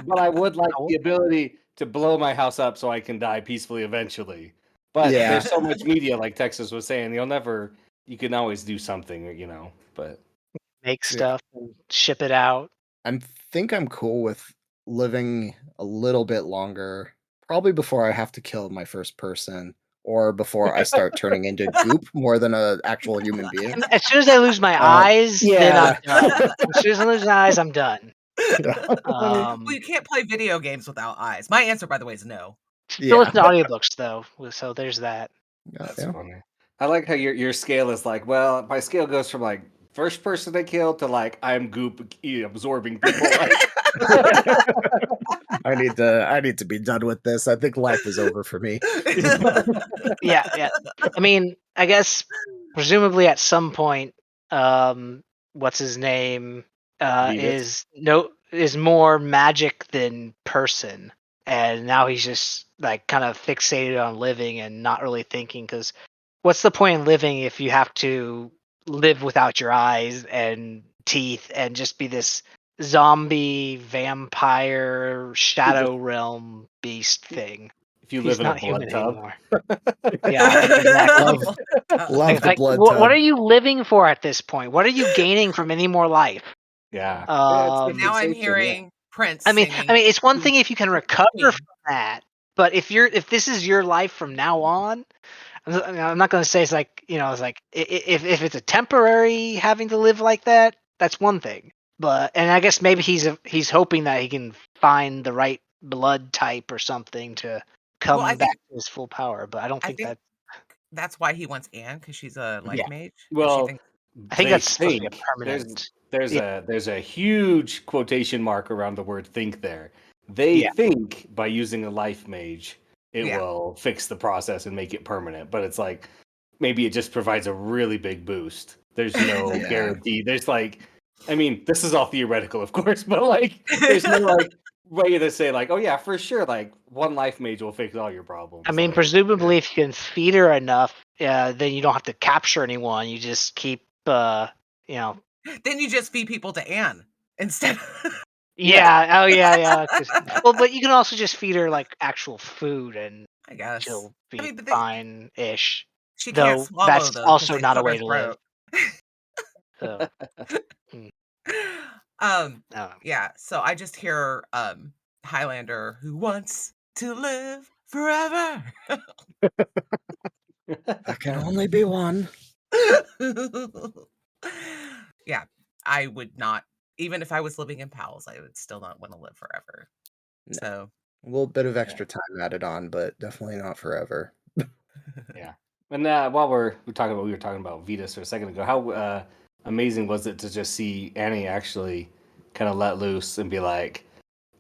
Speaker 4: But I would like
Speaker 3: Powell?
Speaker 4: the ability to blow my house up so I can die peacefully eventually. But
Speaker 1: Yeah.
Speaker 4: there's so much media, like Texas was saying, you can always do something, but
Speaker 3: make
Speaker 1: See,
Speaker 3: stuff and ship it out.
Speaker 1: I'm cool with living a little bit longer, probably before I have to kill my first person or before I start turning into goop more than a actual human being.
Speaker 3: As soon as I lose my
Speaker 1: Uh,
Speaker 3: eyes, then I'm
Speaker 1: yeah.
Speaker 3: done. As soon as I lose my eyes, I'm done.
Speaker 1: Yeah.
Speaker 2: Well, you can't play video games without eyes. My answer, by the way, is no.
Speaker 3: Still
Speaker 1: Yeah.
Speaker 3: listen to audiobooks though, so there's that.
Speaker 4: that's
Speaker 1: Yeah.
Speaker 4: funny. I like how your scale is like, well, my scale goes from like first person I kill to like I'm goop absorbing people like
Speaker 1: I need to be done with this. I think life is over for me.
Speaker 3: Yeah. I mean, I guess presumably at some point, what's his name
Speaker 4: Venus.
Speaker 3: is more magic than person, and now he's just like kind of fixated on living and not really thinking. Because what's the point in living if you have to live without your eyes and teeth and just be this zombie vampire
Speaker 4: You just
Speaker 3: shadow realm beast thing?
Speaker 4: if you live
Speaker 3: He's
Speaker 4: in a
Speaker 3: not
Speaker 4: blood
Speaker 3: human
Speaker 4: tub.
Speaker 3: anymore. Yeah, exactly.
Speaker 1: Love love the blood
Speaker 3: What
Speaker 1: tub.
Speaker 3: are you living for at this point? What are you gaining from any more life?
Speaker 4: Yeah. Yeah, it's the
Speaker 2: And now
Speaker 3: Um,
Speaker 2: I'm
Speaker 4: fixation, yeah.
Speaker 2: hearing Prince
Speaker 3: I mean,
Speaker 2: singing.
Speaker 3: it's one thing if you can recover
Speaker 2: Queen.
Speaker 3: from that, but if this is your life from now on, I'm not going to say it's like it's like if it's a temporary having to live like that, that's one thing. But and I guess maybe he's hoping that he can find the right blood type or something to
Speaker 2: Well,
Speaker 3: come back to his full power. But I don't
Speaker 2: I
Speaker 3: think
Speaker 2: think
Speaker 3: that.
Speaker 2: that's why he wants Anne because she's a life
Speaker 3: Yeah,
Speaker 2: mage, and she
Speaker 4: Well,
Speaker 2: thinks.
Speaker 3: I think
Speaker 4: they
Speaker 3: that's supposed to be a
Speaker 4: think
Speaker 3: permanent.
Speaker 4: there's
Speaker 3: Yeah,
Speaker 4: a huge quotation mark around the word think there. They
Speaker 3: yeah.
Speaker 4: think by using a life mage it
Speaker 2: Yeah.
Speaker 4: will fix the process and make it permanent, but it's like maybe it just provides a really big boost. There's no
Speaker 1: Yeah.
Speaker 4: guarantee. There's like I mean, this is all theoretical, of course, but like there's no like way to say like, oh yeah, for sure, like one life mage will fix all your
Speaker 3: I
Speaker 4: problems.
Speaker 3: mean,
Speaker 4: Like
Speaker 3: presumably, if you can feed her enough, then you don't have to capture anyone. You just keep, you know.
Speaker 2: Then you just feed people to Anne instead.
Speaker 4: yeah.
Speaker 3: Yeah. Oh, yeah. Well, but you can also just feed her like actual food, and
Speaker 2: I guess.
Speaker 3: she'll
Speaker 2: I
Speaker 3: be
Speaker 2: mean, but
Speaker 3: fine-ish.
Speaker 2: she can't
Speaker 3: Though
Speaker 2: swallow
Speaker 3: that's
Speaker 2: though because
Speaker 3: also
Speaker 2: they
Speaker 3: not a
Speaker 2: slit her
Speaker 3: way to live.
Speaker 2: throat.
Speaker 3: So, mm,
Speaker 2: Um,
Speaker 3: I don't know.
Speaker 2: yeah. So I just hear Highlander who wants to live forever.
Speaker 1: There can only be one.
Speaker 2: Yeah, I would not. Even if I was living in Powell's, I would still not want to live forever.
Speaker 1: No.
Speaker 2: So
Speaker 1: A little bit of
Speaker 4: Yeah.
Speaker 1: extra time added on, but definitely not forever.
Speaker 4: Yeah. And while we were talking about Vetus for a second ago, how amazing was it to just see Annie actually kind of let loose and be like,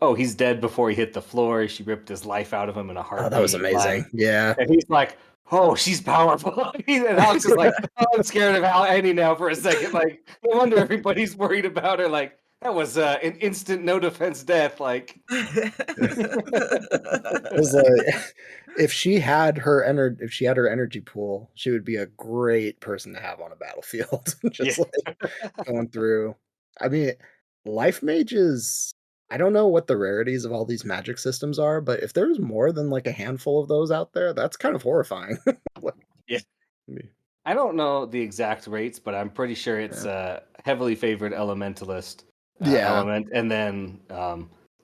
Speaker 4: oh, he's dead before he hit the floor. She ripped his life out of him in a
Speaker 1: Oh,
Speaker 4: heartbeat.
Speaker 1: that was amazing.
Speaker 4: Like,
Speaker 1: Yeah.
Speaker 4: and he's like, oh, she's powerful. And Alex is like, oh, I'm scared of Annie now for a second. Like, no wonder everybody's worried about her. Like, that was an instant no defense death. Like,
Speaker 1: It was like if she had her energy pool, she would be a great person to have on a battlefield.
Speaker 4: yeah,
Speaker 1: Just like going through. I mean, life mages. I don't know what the rarities of all these magic systems are, but if there's more than like a handful of those out there, that's kind of horrifying. Like,
Speaker 4: yeah.
Speaker 1: me-
Speaker 4: I don't know the exact rates, but I'm pretty sure it's
Speaker 1: yeah.
Speaker 4: a heavily favored elementalist
Speaker 1: Yeah.
Speaker 4: element, and then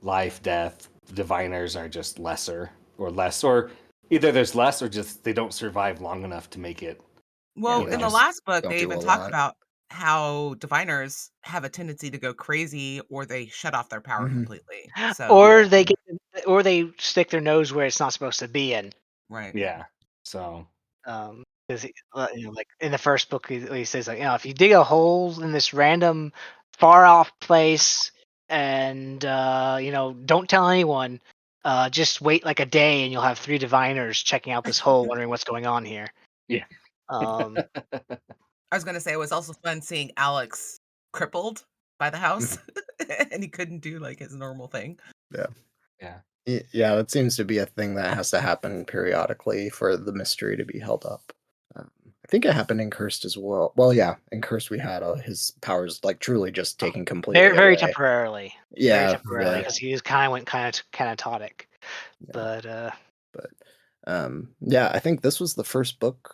Speaker 4: life, death, diviners are just lesser or less, or either there's less or just they don't survive long enough to make it.
Speaker 2: Well,
Speaker 1: They
Speaker 2: in the
Speaker 1: just
Speaker 2: last book,
Speaker 1: don't
Speaker 2: they
Speaker 1: do a
Speaker 2: even talk
Speaker 1: lot.
Speaker 2: about how diviners have a tendency to go crazy or they shut off their power
Speaker 1: Mhm.
Speaker 2: completely. So,
Speaker 3: Or they get, or they stick their nose where it's not supposed to be, and
Speaker 2: right.
Speaker 4: Yeah. So
Speaker 3: because like in the first book, he says like, if you dig a hole in this random far off place, and don't tell anyone, just wait like a day, and you'll have 3 diviners checking out this hole, wondering what's going on here.
Speaker 4: yeah.
Speaker 3: Um,
Speaker 2: I was going to say it was also fun seeing Alex crippled by the house and he couldn't do like his normal thing.
Speaker 1: Yeah.
Speaker 4: Yeah.
Speaker 1: Yeah, that seems to be a thing that has to happen periodically for the mystery to be held up. I think it happened in Cursed as well. Well, yeah, in Cursed we had his powers like truly just taken completely
Speaker 3: very, very
Speaker 1: away.
Speaker 3: temporarily. Very
Speaker 1: Yeah,
Speaker 3: temporarily,
Speaker 1: yeah,
Speaker 3: because he went kind of catatonic.
Speaker 1: yeah.
Speaker 3: But
Speaker 1: Yeah, I think this was the first book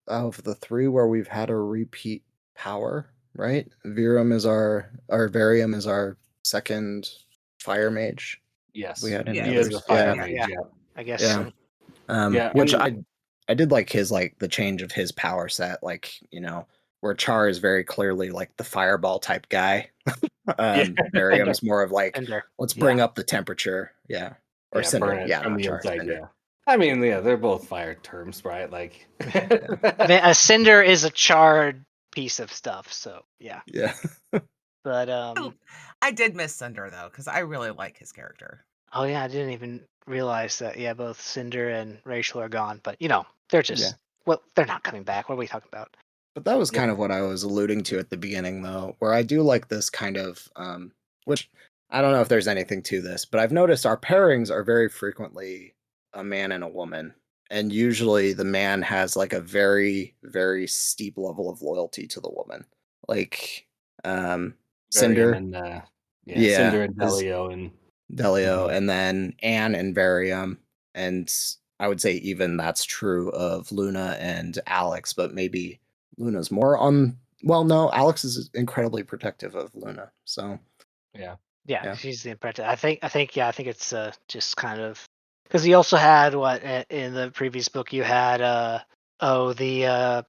Speaker 1: of the 3 where we've had a repeat power, right? Varium is our second fire mage.
Speaker 4: Yes.
Speaker 1: We had any
Speaker 2: Yeah.
Speaker 4: He is
Speaker 1: others?
Speaker 4: the fire
Speaker 1: Yeah.
Speaker 4: mage.
Speaker 3: yeah,
Speaker 4: Yeah.
Speaker 3: I guess
Speaker 1: Yeah.
Speaker 3: so.
Speaker 4: Yeah.
Speaker 1: Which
Speaker 4: and-
Speaker 1: I did like his the change of his power set, like, where Char is very clearly like the fireball type guy.
Speaker 4: yeah.
Speaker 1: Varium's more of like,
Speaker 3: Cinder.
Speaker 1: let's bring up the temperature. Yeah. Or
Speaker 4: Yeah,
Speaker 1: Cinder.
Speaker 4: burn it
Speaker 1: Yeah,
Speaker 4: from
Speaker 1: not
Speaker 4: the
Speaker 1: Char,
Speaker 4: inside.
Speaker 1: Cinder.
Speaker 4: Yeah. I mean, yeah, they're both fire terms, right? Like,
Speaker 3: I mean, a cinder is a charred piece of stuff, so yeah.
Speaker 1: Yeah.
Speaker 3: But
Speaker 2: I did miss Cinder though, because I really like his character.
Speaker 3: oh yeah, I didn't even realize that. Yeah, both Cinder and Rachel are gone, but they're just they're not coming back. What are we talking about?
Speaker 1: But that was
Speaker 4: Yep.
Speaker 1: kind of what I was alluding to at the beginning, though, where I do like this kind of, which I don't know if there's anything to this, but I've noticed our pairings are very frequently a man and a woman. And usually the man has like a very, very steep level of loyalty to the woman. Like,
Speaker 4: Varium
Speaker 1: Cinder,
Speaker 4: and
Speaker 1: yeah,
Speaker 4: Cinder and
Speaker 1: is
Speaker 4: Delio and
Speaker 1: Delio,
Speaker 4: Mhm.
Speaker 1: and then Anne and Varium. And I would say even that's true of Luna and Alex, but maybe Luna's more on. Well, no, Alex is incredibly protective of Luna. So
Speaker 4: yeah.
Speaker 3: Yeah,
Speaker 1: Yeah.
Speaker 3: she's the apprentice. I think it's just kind of because you also had what in the previous book you had the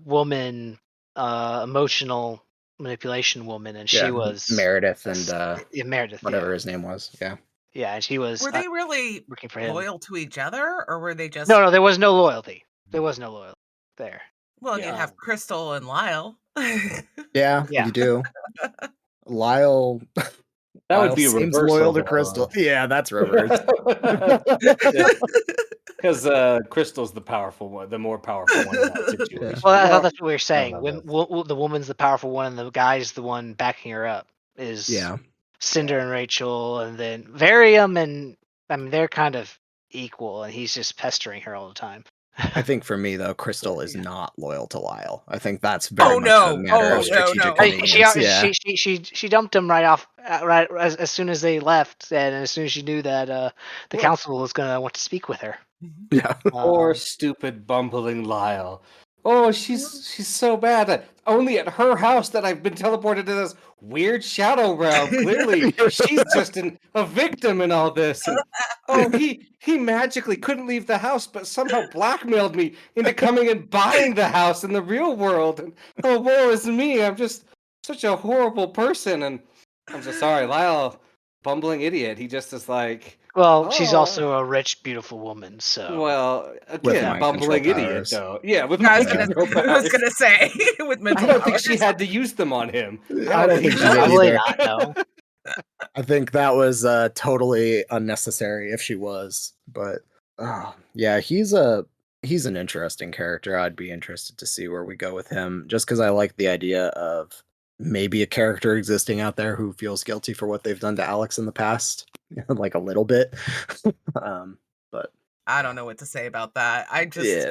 Speaker 3: woman emotional manipulation woman, and
Speaker 1: yeah,
Speaker 3: she was
Speaker 1: Meredith and
Speaker 3: Meredith.
Speaker 1: whatever his name was. Yeah.
Speaker 3: Yeah, and she was
Speaker 2: Were they really
Speaker 3: working for him.
Speaker 2: loyal to each other, or were they just?
Speaker 3: No, there was no loyalty. There was no loyalty there.
Speaker 2: Well,
Speaker 4: Yeah.
Speaker 2: you have Crystal and Lyle.
Speaker 1: Yeah,
Speaker 3: Yeah.
Speaker 1: you do. Lyle
Speaker 4: That would
Speaker 1: Lyle
Speaker 4: be a
Speaker 1: seems
Speaker 4: reversal,
Speaker 1: loyal to
Speaker 4: though.
Speaker 1: Crystal. Yeah, that's reversed.
Speaker 4: Because Crystal's the powerful one, the more powerful one in that situation.
Speaker 3: Well, I thought
Speaker 4: Well,
Speaker 3: that's what we were saying.
Speaker 4: no,
Speaker 3: When
Speaker 4: that's-
Speaker 3: the woman's the powerful one and the guy's the one backing her up is
Speaker 1: Yeah.
Speaker 3: Cinder and Rachel, and then Varium, and I mean they're kind of equal, and he's just pestering her all the time.
Speaker 1: I think for me though, Crystal is not loyal to Lyle. I think that's very
Speaker 2: Oh,
Speaker 1: much
Speaker 2: no.
Speaker 1: a matter
Speaker 2: Oh,
Speaker 1: of
Speaker 2: no,
Speaker 1: strategic
Speaker 2: no.
Speaker 1: convenience.
Speaker 3: She dumped him right off right as soon as they left, and as soon as she knew that the
Speaker 4: Well-
Speaker 3: council was gonna want to speak with her.
Speaker 1: Yeah.
Speaker 4: Poor
Speaker 3: Um,
Speaker 4: stupid bumbling Lyle. Oh, she's so bad. Only at her house that I've been teleported to this weird shadow realm. Clearly, she's just a victim in all this. And, oh, he magically couldn't leave the house, but somehow blackmailed me into coming and buying the house in the real world. And oh, woe is me. I'm just such a horrible person. And I'm so sorry, Lyle, bumbling idiot. He just is like,
Speaker 3: well, she's
Speaker 4: Oh.
Speaker 3: also a rich, beautiful woman. So
Speaker 4: well,
Speaker 1: With
Speaker 4: again,
Speaker 1: mind
Speaker 4: bumbling
Speaker 1: control
Speaker 4: idiot,
Speaker 1: powers.
Speaker 4: though. Yeah, with
Speaker 2: I was
Speaker 4: mind
Speaker 2: gonna,
Speaker 4: control
Speaker 2: I was
Speaker 4: powers.
Speaker 2: gonna say with
Speaker 4: I
Speaker 2: mental
Speaker 4: don't think
Speaker 2: powers.
Speaker 4: she had to use them on him.
Speaker 1: I don't think she did
Speaker 3: probably
Speaker 1: either.
Speaker 3: not. No.
Speaker 1: I think that was totally unnecessary if she was. But yeah, he's an interesting character. I'd be interested to see where we go with him, just because I like the idea of maybe a character existing out there who feels guilty for what they've done to Alex in the past, like a little bit. But
Speaker 2: I don't know what to say about that. I just
Speaker 1: yeah,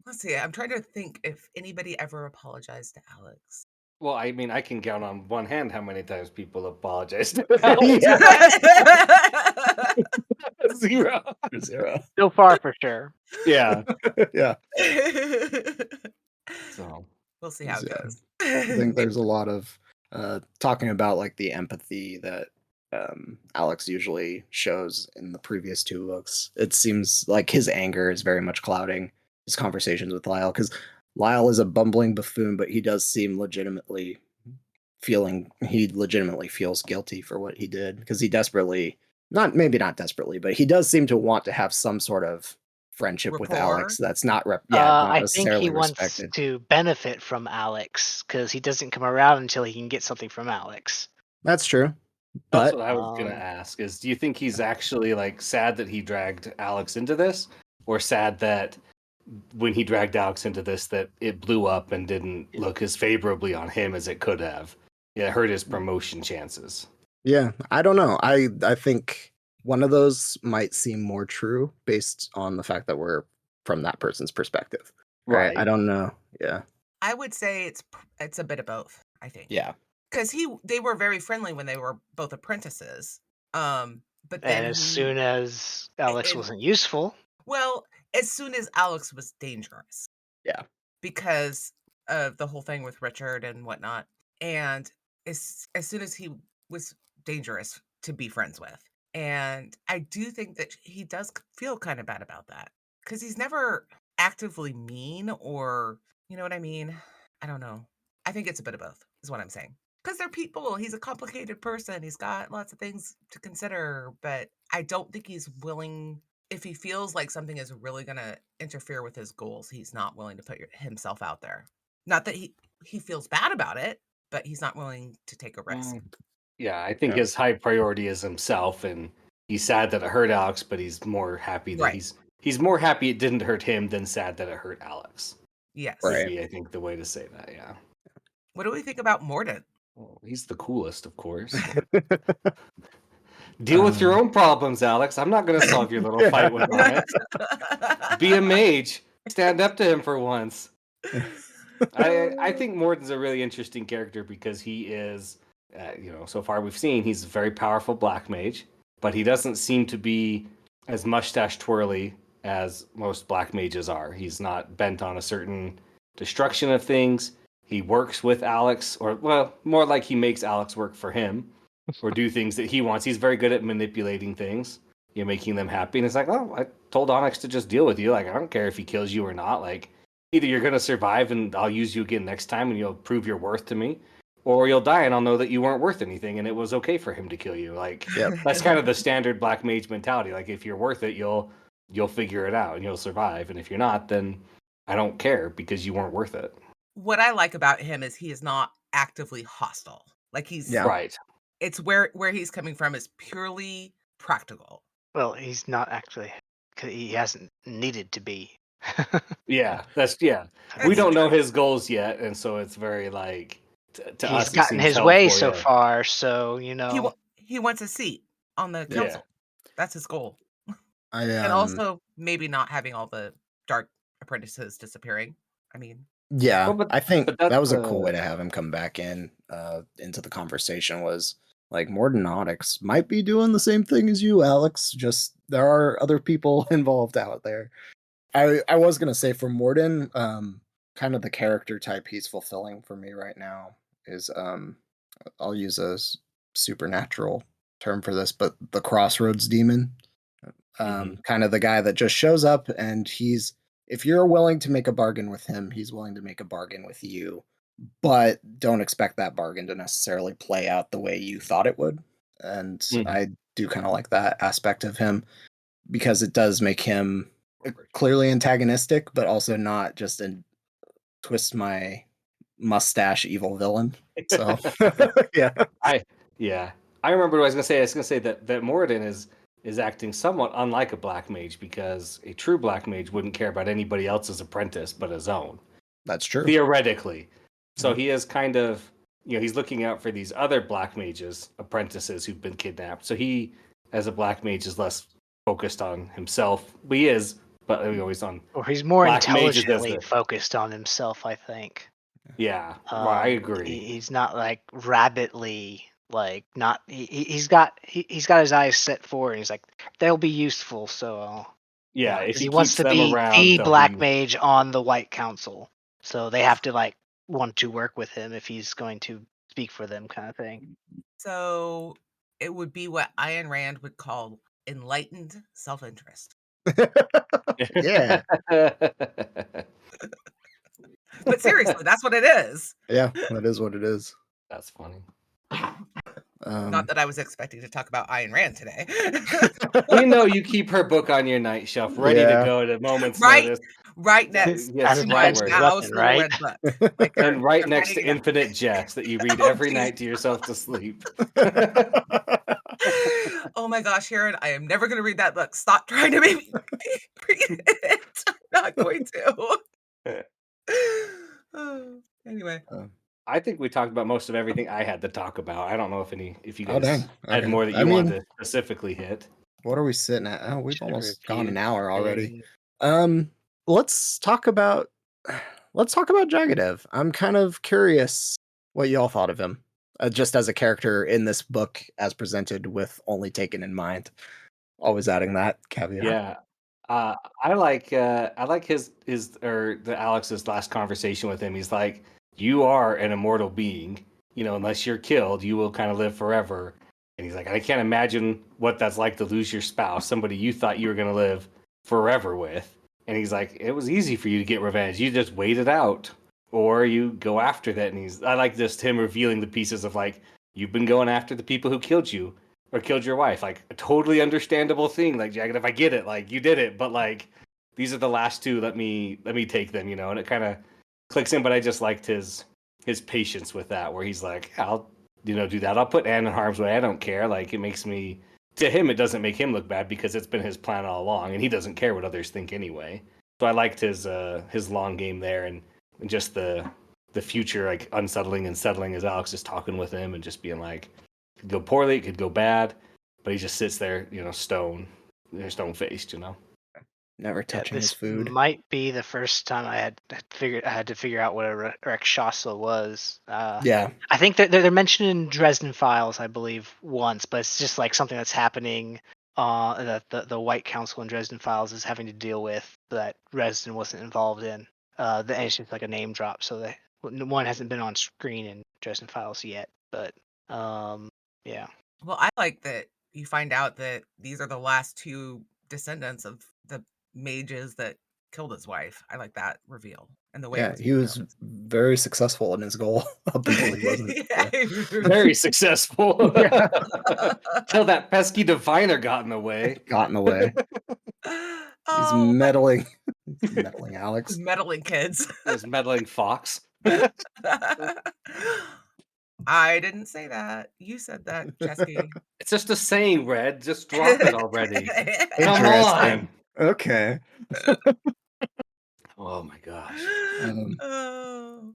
Speaker 2: let's see. I'm trying to think if anybody ever apologized to Alex.
Speaker 4: Well, I mean, I can count on one hand how many times people apologize to
Speaker 1: yeah,
Speaker 4: Alex. Zero.
Speaker 1: zero.
Speaker 3: So far, for sure.
Speaker 4: Yeah.
Speaker 1: Yeah,
Speaker 4: So
Speaker 2: We'll see how it
Speaker 1: yeah.
Speaker 2: goes.
Speaker 1: I think there's a lot of talking about like the empathy that Alex usually shows in the previous two books. It seems like his anger is very much clouding his conversations with Lyle, because Lyle is a bumbling buffoon, but he does seem he legitimately feels guilty for what he did, because he desperately, not desperately, but he does seem to want to have some sort of friendship with
Speaker 2: Rapport.
Speaker 1: Alex that's not
Speaker 3: I think he
Speaker 1: necessarily
Speaker 3: wants
Speaker 1: respected.
Speaker 3: to benefit from Alex because he doesn't come around until he can get something from Alex.
Speaker 1: That's true.
Speaker 4: that's
Speaker 1: But
Speaker 4: what I was gonna ask is, do you think he's actually like sad that he dragged Alex into this, or sad that when he dragged Alex into this that it blew up and didn't look as favorably on him as it could have? It hurt his promotion chances.
Speaker 1: yeah, I don't know. I think one of those might seem more true based on the fact that we're from that person's perspective. Right? I don't know. Yeah.
Speaker 2: I would say it's a bit of both, I think.
Speaker 1: Yeah.
Speaker 2: Because they were very friendly when they were both apprentices. But
Speaker 3: And
Speaker 2: then
Speaker 3: as soon as Alex wasn't useful,
Speaker 2: well, as soon as Alex was dangerous.
Speaker 1: Yeah.
Speaker 2: Because of the whole thing with Richard and whatnot. And as soon as he was dangerous to be friends with. And I do think that he does feel kind of bad about that. Because he's never actively mean, or, you know what I mean? I don't know. I think it's a bit of both, is what I'm saying. Because they're people. He's a complicated person. He's got lots of things to consider. But I don't think he's willing, if he feels like something is really going to interfere with his goals, he's not willing to put himself out there. Not that he feels bad about it, but he's not willing to take a risk.
Speaker 4: Yeah, I think
Speaker 1: Yeah.
Speaker 4: his high priority is himself, and he's sad that it hurt Alex, but he's more happy that
Speaker 2: Right.
Speaker 4: he's more happy it didn't hurt him than sad that it hurt Alex.
Speaker 2: Yes.
Speaker 4: Would
Speaker 1: Right.
Speaker 4: be, I think, the way to say that. Yeah.
Speaker 2: What do we think about Mordant?
Speaker 4: Well, he's the coolest, of course. Deal with your own problems, Alex. I'm not going to solve your little fight with Onyx. Be a mage. Stand up to him for once. I think Morden's a really interesting character because he is, so far we've seen he's a very powerful black mage, but he doesn't seem to be as mustache twirly as most black mages are. He's not bent on a certain destruction of things. He works with Alex, or well, more like he makes Alex work for him, or do things that he wants. He's very good at manipulating things, making them happy. And it's like, oh, I told Onyx to just deal with you. Like, I don't care if he kills you or not. Like, either you're going to survive and I'll use you again next time and you'll prove your worth to me, or you'll die and I'll know that you weren't worth anything and it was okay for him to kill you. Like, that's kind of the standard black mage mentality. Like, if you're worth it, you'll figure it out and you'll survive. And if you're not, then I don't care because you weren't worth it.
Speaker 2: What I like about him is he is not actively hostile. Like he's
Speaker 4: Right.
Speaker 2: It's where he's coming from is purely practical.
Speaker 3: well, he's not actually. He hasn't needed to be.
Speaker 4: Yeah, we don't know his goals yet, and so it's very like to us.
Speaker 3: He's gotten his way so far, so
Speaker 2: he wants a seat on the council. That's his goal. And also maybe not having all the dark apprentices disappearing. I mean,
Speaker 1: yeah,
Speaker 4: Well, but-
Speaker 1: I think
Speaker 4: but
Speaker 1: that was a
Speaker 4: that's,
Speaker 1: cool way to have him come back into the conversation. Was like Morden Onyx might be doing the same thing as you, Alex. Just there are other people involved out there. I was gonna say for Morden, kind of the character type he's fulfilling for me right now is I'll use a supernatural term for this, but the Crossroads Demon. Kind of the guy that just shows up and if you're willing to make a bargain with him, he's willing to make a bargain with you, but don't expect that bargain to necessarily play out the way you thought it would. And I do kind of like that aspect of him because it does make him clearly antagonistic, but also not just a twist my mustache evil villain. So yeah.
Speaker 4: I remember what I was gonna say. I was gonna say that Moradin is acting somewhat unlike a black mage because a true black mage wouldn't care about anybody else's apprentice but his own,
Speaker 1: That's true.
Speaker 4: theoretically. So
Speaker 1: Yeah.
Speaker 4: he is kind of, he's looking out for these other black mages apprentices who've been kidnapped. So he, as a black mage, is less focused on himself. He is, but always on
Speaker 3: Or he's more
Speaker 4: black mages as
Speaker 3: intelligently
Speaker 4: the
Speaker 3: focused on himself, I think.
Speaker 4: yeah. I agree.
Speaker 3: He's not like rabbitly like not. He's got his eyes set forward. He's like they'll be useful. So
Speaker 4: Yeah, if
Speaker 3: 'cause
Speaker 4: he
Speaker 3: he wants
Speaker 4: keeps
Speaker 3: to
Speaker 4: them
Speaker 3: be
Speaker 4: around,
Speaker 3: the
Speaker 4: they'll
Speaker 3: black
Speaker 4: be
Speaker 3: mage on the White Council. So they have to like want to work with him if he's going to speak for them, kind of thing.
Speaker 2: So it would be what Ayn Rand would call enlightened self-interest.
Speaker 1: Yeah.
Speaker 2: But seriously, that's what it is.
Speaker 1: Yeah, that is what it is.
Speaker 4: That's funny.
Speaker 2: Not that I was expecting to talk about Ayn Rand today.
Speaker 4: You keep her book on your night shelf, ready to
Speaker 1: Yeah.
Speaker 4: go at a moment's
Speaker 2: Right,
Speaker 4: notice.
Speaker 2: right next
Speaker 4: Yes,
Speaker 3: As
Speaker 2: to
Speaker 3: an
Speaker 2: my
Speaker 3: offensive
Speaker 2: House
Speaker 3: weapon,
Speaker 2: Little
Speaker 3: right?
Speaker 2: Red Book. Like
Speaker 4: And right
Speaker 2: they're
Speaker 4: next to
Speaker 2: hanging up.
Speaker 4: Infinite Jest that you read
Speaker 2: Oh,
Speaker 4: every
Speaker 2: geez.
Speaker 4: night to yourself to sleep.
Speaker 2: Oh my gosh, Aaron, I am never going to read that book. Stop trying to make me read it. I'm not going to. Anyway.
Speaker 4: I think we talked about most of everything I had to talk about. I don't know if you
Speaker 1: Oh,
Speaker 4: guys
Speaker 1: dang.
Speaker 4: had
Speaker 1: Okay.
Speaker 4: more that
Speaker 1: I
Speaker 4: you
Speaker 1: mean,
Speaker 4: wanted to specifically hit.
Speaker 1: what are we sitting at? Oh, we've
Speaker 3: Should
Speaker 1: almost gone
Speaker 3: review
Speaker 1: an hour already.
Speaker 3: thing.
Speaker 1: Let's talk about Jagadev. I'm kind of curious what y'all thought of him, just as a character in this book as presented with only taken in mind. Always adding that caveat.
Speaker 4: Yeah. I like his or the Alex's last conversation with him. He's like, you are an immortal being, unless you're killed, you will kind of live forever. And he's like, I can't imagine what that's like to lose your spouse, somebody you thought you were going to live forever with. And he's like, it was easy for you to get revenge. You just wait it out or you go after that. And I like this, him revealing the pieces of like, you've been going after the people who killed you or killed your wife. Like a totally understandable thing. Like, Jagged, if I get it, like you did it, but like these are the last two. Let me take them, and it kind of clicks in. But I just liked his patience with that, where he's like, I'll do that. I'll put Anne in harm's way. I don't care. Like it makes me, to him, it doesn't make him look bad because it's been his plan all along, and he doesn't care what others think anyway. So I liked his long game there, and just the future, like unsettling and settling as Alex is talking with him and just being like, it could go poorly, it could go bad, but he just sits there, stone faced,
Speaker 1: Never touching his
Speaker 3: This
Speaker 1: food.
Speaker 3: might be the first time I had to figure out what a Rakshasa was.
Speaker 1: Yeah.
Speaker 3: I think they're mentioned in Dresden Files, I believe, once, but it's just like something that's happening. That the White Council in Dresden Files is having to deal with that Dresden wasn't involved in. And it's just like a name drop, so that one hasn't been on screen in Dresden Files yet. But yeah.
Speaker 2: Well, I like that you find out that these are the last two descendants of the mages that killed his wife. I like that reveal and the way it
Speaker 1: Yeah,
Speaker 2: was
Speaker 1: he was
Speaker 2: revealed.
Speaker 1: very successful in his goal up until he wasn't.
Speaker 2: Yeah.
Speaker 4: Very successful.
Speaker 1: Yeah.
Speaker 4: Till that pesky diviner got in the way.
Speaker 1: Gotten away. He's
Speaker 2: Oh,
Speaker 1: meddling. He's meddling Alex.
Speaker 2: meddling kids.
Speaker 4: This meddling fox.
Speaker 2: I didn't say that. You said that, Chesky.
Speaker 4: It's just a saying, Red. Just drop it already. Come
Speaker 1: Interesting.
Speaker 4: on.
Speaker 1: Okay.
Speaker 4: Oh my gosh.
Speaker 2: Oh.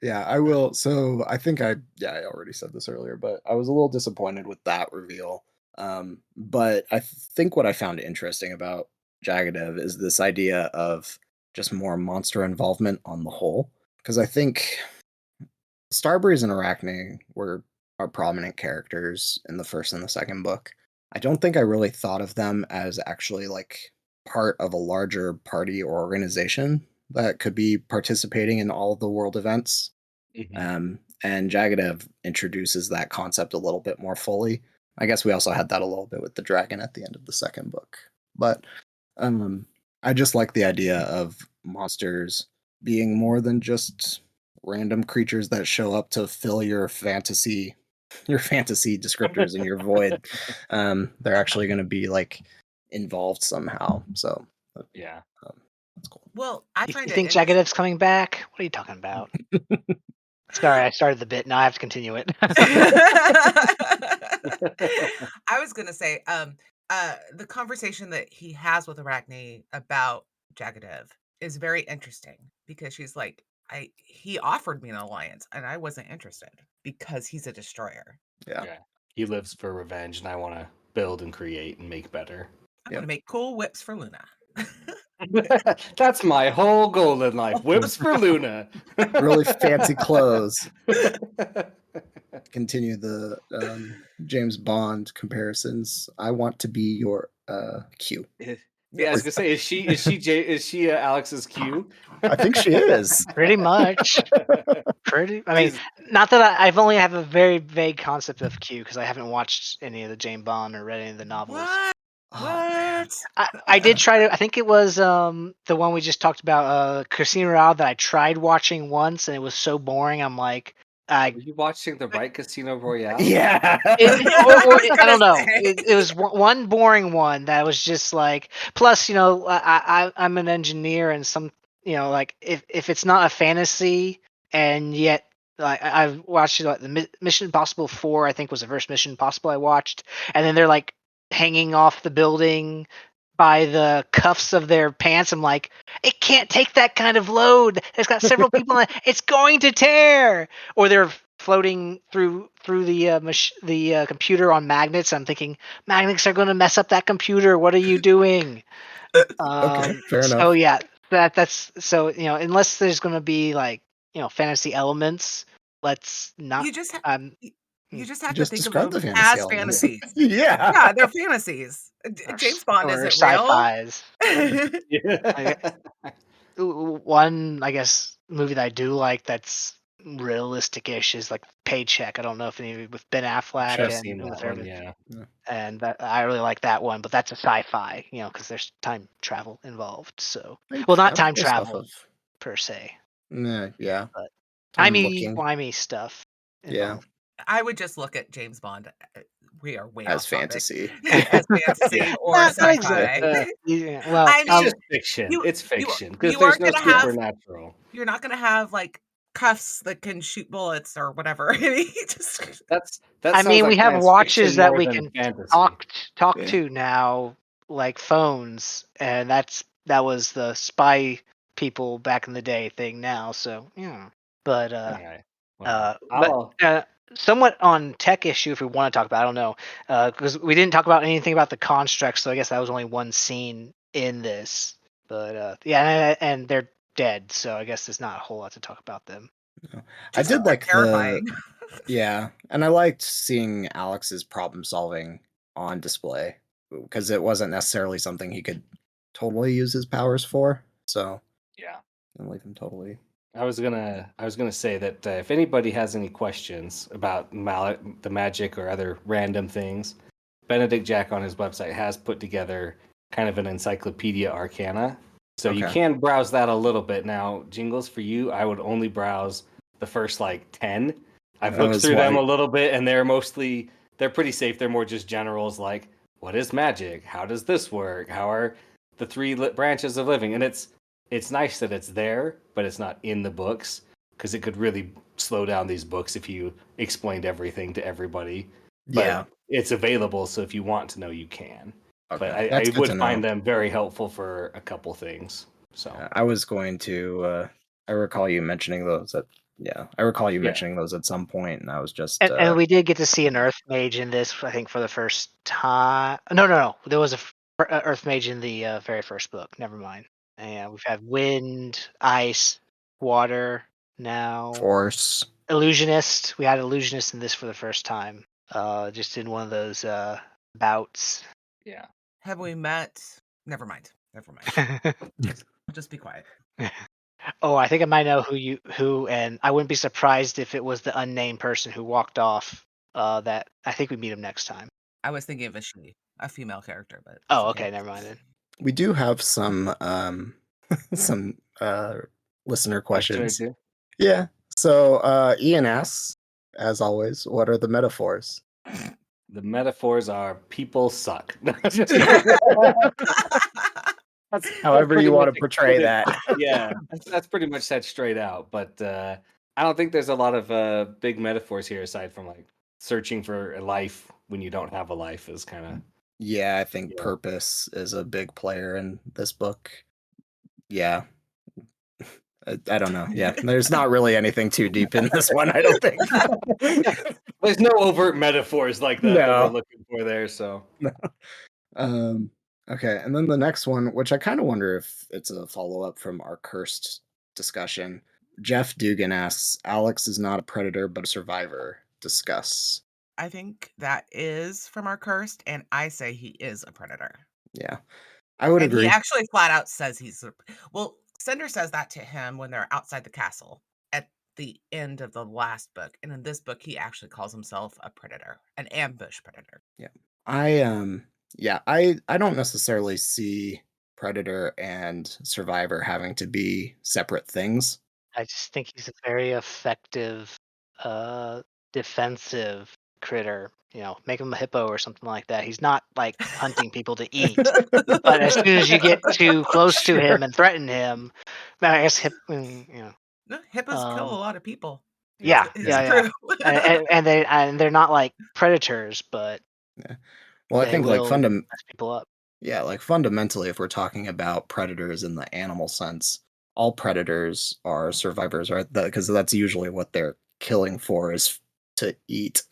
Speaker 1: Yeah, I will. So I think I already said this earlier, but I was a little disappointed with that reveal. But I think what I found interesting about Jagadev is this idea of just more monster involvement on the whole. Because I think Starbreeze and Arachne are prominent characters in the first and the second book. I don't think I really thought of them as actually like part of a larger party or organization that could be participating in all of the world events.
Speaker 4: Mhm.
Speaker 1: And Jagadev introduces that concept a little bit more fully. I guess we also had that a little bit with the dragon at the end of the second book. But I just like the idea of monsters being more than just random creatures that show up to fill your fantasy descriptors in your void. They're actually going to be like involved somehow. So
Speaker 4: Yeah.
Speaker 1: that's cool.
Speaker 2: Well, I
Speaker 3: You
Speaker 2: find it
Speaker 3: think Jagadev's coming back? What are you talking about? Sorry, I started the bit. Now I have to continue it.
Speaker 2: I was gonna say, the conversation that he has with Arachne about Jagadev is very interesting because she's like, he offered me an alliance and I wasn't interested because he's a destroyer.
Speaker 1: Yeah.
Speaker 4: Yeah. He lives for revenge, and I want to build and create and make better.
Speaker 2: I'm
Speaker 1: Yep.
Speaker 2: gonna make cool whips for Luna.
Speaker 4: That's my whole goal in life. Whips for Luna.
Speaker 1: Really fancy clothes. Continue the James Bond comparisons. I want to be your Q.
Speaker 4: Yeah, I was gonna say, is she Alex's Q?
Speaker 1: I think she is.
Speaker 3: Pretty much. I mean,
Speaker 4: She's-
Speaker 3: not that I've only have a very vague concept of Q because I haven't watched any of the James Bond or read any of the novels.
Speaker 2: What?
Speaker 1: Oh, man.
Speaker 2: What?
Speaker 3: I did try to. I think it was the one we just talked about, Casino Royale, that I tried watching once, and it was so boring. I'm like,
Speaker 4: Were you watching the right Casino Royale?
Speaker 1: Yeah.
Speaker 3: I don't know. It was one boring one that was just like. Plus, I'm an engineer, and some, like if it's not a fantasy, and yet like I've watched like the Mission Impossible 4, I think was the first Mission Impossible I watched, and then they're like hanging off the building by the cuffs of their pants. I'm like, it can't take that kind of load. It's got several people in it. It's going to tear. Or they're floating through the computer on magnets. I'm thinking magnets are going to mess up that computer. What are you doing?
Speaker 1: Okay, fair
Speaker 3: so
Speaker 1: enough.
Speaker 3: yeah, that's so unless there's going to be like fantasy elements, let's not.
Speaker 2: You just you just have
Speaker 1: Just
Speaker 2: to think of
Speaker 1: describe the
Speaker 2: them
Speaker 1: fantasy
Speaker 2: as
Speaker 1: elements.
Speaker 2: fantasies.
Speaker 1: Yeah.
Speaker 2: Yeah, they're fantasies. James Bond
Speaker 3: or
Speaker 2: isn't real.
Speaker 3: sci-fis.
Speaker 4: Yeah.
Speaker 3: One, I guess, movie that I do like that's realistic-ish is like Paycheck. I don't know if any of you with Ben Affleck
Speaker 4: I've
Speaker 3: and
Speaker 4: seen
Speaker 3: Uma
Speaker 4: that
Speaker 3: Thurman.
Speaker 4: one, yeah.
Speaker 3: And I really like that one, but that's a sci-fi, because there's time travel involved. So, well, not time travel per se,
Speaker 1: Yeah.
Speaker 3: but
Speaker 1: Time
Speaker 3: timey-wimey stuff
Speaker 1: Yeah.
Speaker 3: involved.
Speaker 2: I would just look at James Bond. We are way
Speaker 1: As
Speaker 2: off topic.
Speaker 1: fantasy.
Speaker 2: As fantasy
Speaker 4: Yeah.
Speaker 2: or
Speaker 3: Not
Speaker 2: sci-fi.
Speaker 3: exactly. Yeah, well,
Speaker 2: I
Speaker 4: It's
Speaker 2: mean,
Speaker 4: just fiction. It's fiction because
Speaker 2: you
Speaker 4: there's
Speaker 2: aren't
Speaker 4: no
Speaker 2: gonna have-
Speaker 4: supernatural.
Speaker 2: You're not gonna have like cuffs that can shoot bullets or whatever.
Speaker 4: That
Speaker 3: I
Speaker 4: sounds
Speaker 3: mean,
Speaker 4: like
Speaker 3: we have
Speaker 4: science
Speaker 3: watches
Speaker 4: fiction
Speaker 3: that
Speaker 4: more
Speaker 3: we
Speaker 4: than
Speaker 3: can
Speaker 4: fantasy.
Speaker 3: talk
Speaker 1: Yeah.
Speaker 3: to now, like phones, and that was the spy people back in the day thing now. So yeah, but
Speaker 4: Alright. Well,
Speaker 3: somewhat on tech issue if we want to talk about. I don't know, because we didn't talk about anything about the constructs, so I guess that was only one scene in this. But yeah, and they're dead, so I guess there's not a whole lot to talk about them.
Speaker 1: I did like
Speaker 2: terrifying.
Speaker 1: Yeah, and I liked seeing Alex's problem solving on display because it wasn't necessarily something he could totally use his powers for. So
Speaker 4: yeah.
Speaker 1: I leave him totally.
Speaker 4: I was gonna say that if anybody has any questions about the magic or other random things, Benedict Jack on his website has put together kind of an encyclopedia arcana, so you
Speaker 1: Okay.
Speaker 4: can browse that a little bit. Now, Jingles, for you, I would only browse the first like 10. I've looked through them a little bit, and they're pretty safe. They're more just generals like, what is magic? How does this work? How are the three branches of living? And it's nice that it's there, but it's not in the books because it could really slow down these books if you explained everything to everybody. But
Speaker 1: Yeah.
Speaker 4: it's available, so if you want to know, you can.
Speaker 1: Okay.
Speaker 4: But
Speaker 1: That's
Speaker 4: I
Speaker 1: good
Speaker 4: would
Speaker 1: to
Speaker 4: find
Speaker 1: know.
Speaker 4: them very helpful for a couple things. So
Speaker 1: I was going to. I recall you mentioning those at. Yeah, I recall you mentioning those at some point, and I was just.
Speaker 3: And we did get to see an Earth Mage in this, I think, for the first time. No. There was a Earth Mage in the very first book. Never mind. And we've had wind, ice, water. Now
Speaker 1: Force.
Speaker 3: illusionist. We had illusionist in this for the first time. Just in one of those bouts.
Speaker 4: yeah.
Speaker 2: Have we met? Never mind. I'll just be quiet.
Speaker 3: Oh, I think I might know who, and I wouldn't be surprised if it was the unnamed person who walked off. That I think we meet him next time.
Speaker 2: I was thinking of a female character, but
Speaker 3: Oh, okay, never mind then.
Speaker 1: We do have some some listener questions. Yeah. So Ian asks, as always, what are the metaphors?
Speaker 4: The metaphors are people suck. That's
Speaker 1: However
Speaker 4: pretty
Speaker 1: you want
Speaker 4: much
Speaker 1: to portray that.
Speaker 4: Yeah, that's pretty much said straight out. But I don't think there's a lot of big metaphors here aside from like searching for a life when you don't have a life is kind of
Speaker 1: Yeah, I think
Speaker 4: yeah.
Speaker 1: purpose is a big player in this book. Yeah. I don't know. Yeah, there's not really anything too deep in this one, I don't think.
Speaker 4: There's no overt metaphors like that we're
Speaker 1: No.
Speaker 4: looking for there. So
Speaker 1: No. Um, okay, and then the next one, which I kind of wonder if it's a follow-up from our cursed discussion. Jeff Dugan asks, Alex is not a predator, but a survivor. Discuss.
Speaker 2: I think that is from our cursed, and I say he is a predator.
Speaker 1: Yeah, I would
Speaker 2: And he
Speaker 1: agree.
Speaker 2: actually flat out says well, Cinder says that to him when they're outside the castle at the end of the last book. And in this book, he actually calls himself a predator, an ambush predator.
Speaker 1: Yeah. I don't necessarily see predator and survivor having to be separate things.
Speaker 3: I just think he's a very effective defensive critter. Make him a hippo or something like that. He's not like hunting people to eat. But as soon as you get too close to him and threaten him, I guess
Speaker 2: No, hippos kill a lot of people.
Speaker 3: yeah,
Speaker 2: It's
Speaker 3: yeah.
Speaker 2: true.
Speaker 3: And they're not like predators, but
Speaker 1: Yeah. Well, I
Speaker 3: they
Speaker 1: think like
Speaker 3: will mess people up.
Speaker 1: yeah, like fundamentally, if we're talking about predators in the animal sense, all predators are survivors, right? Because that's usually what they're killing for is to eat.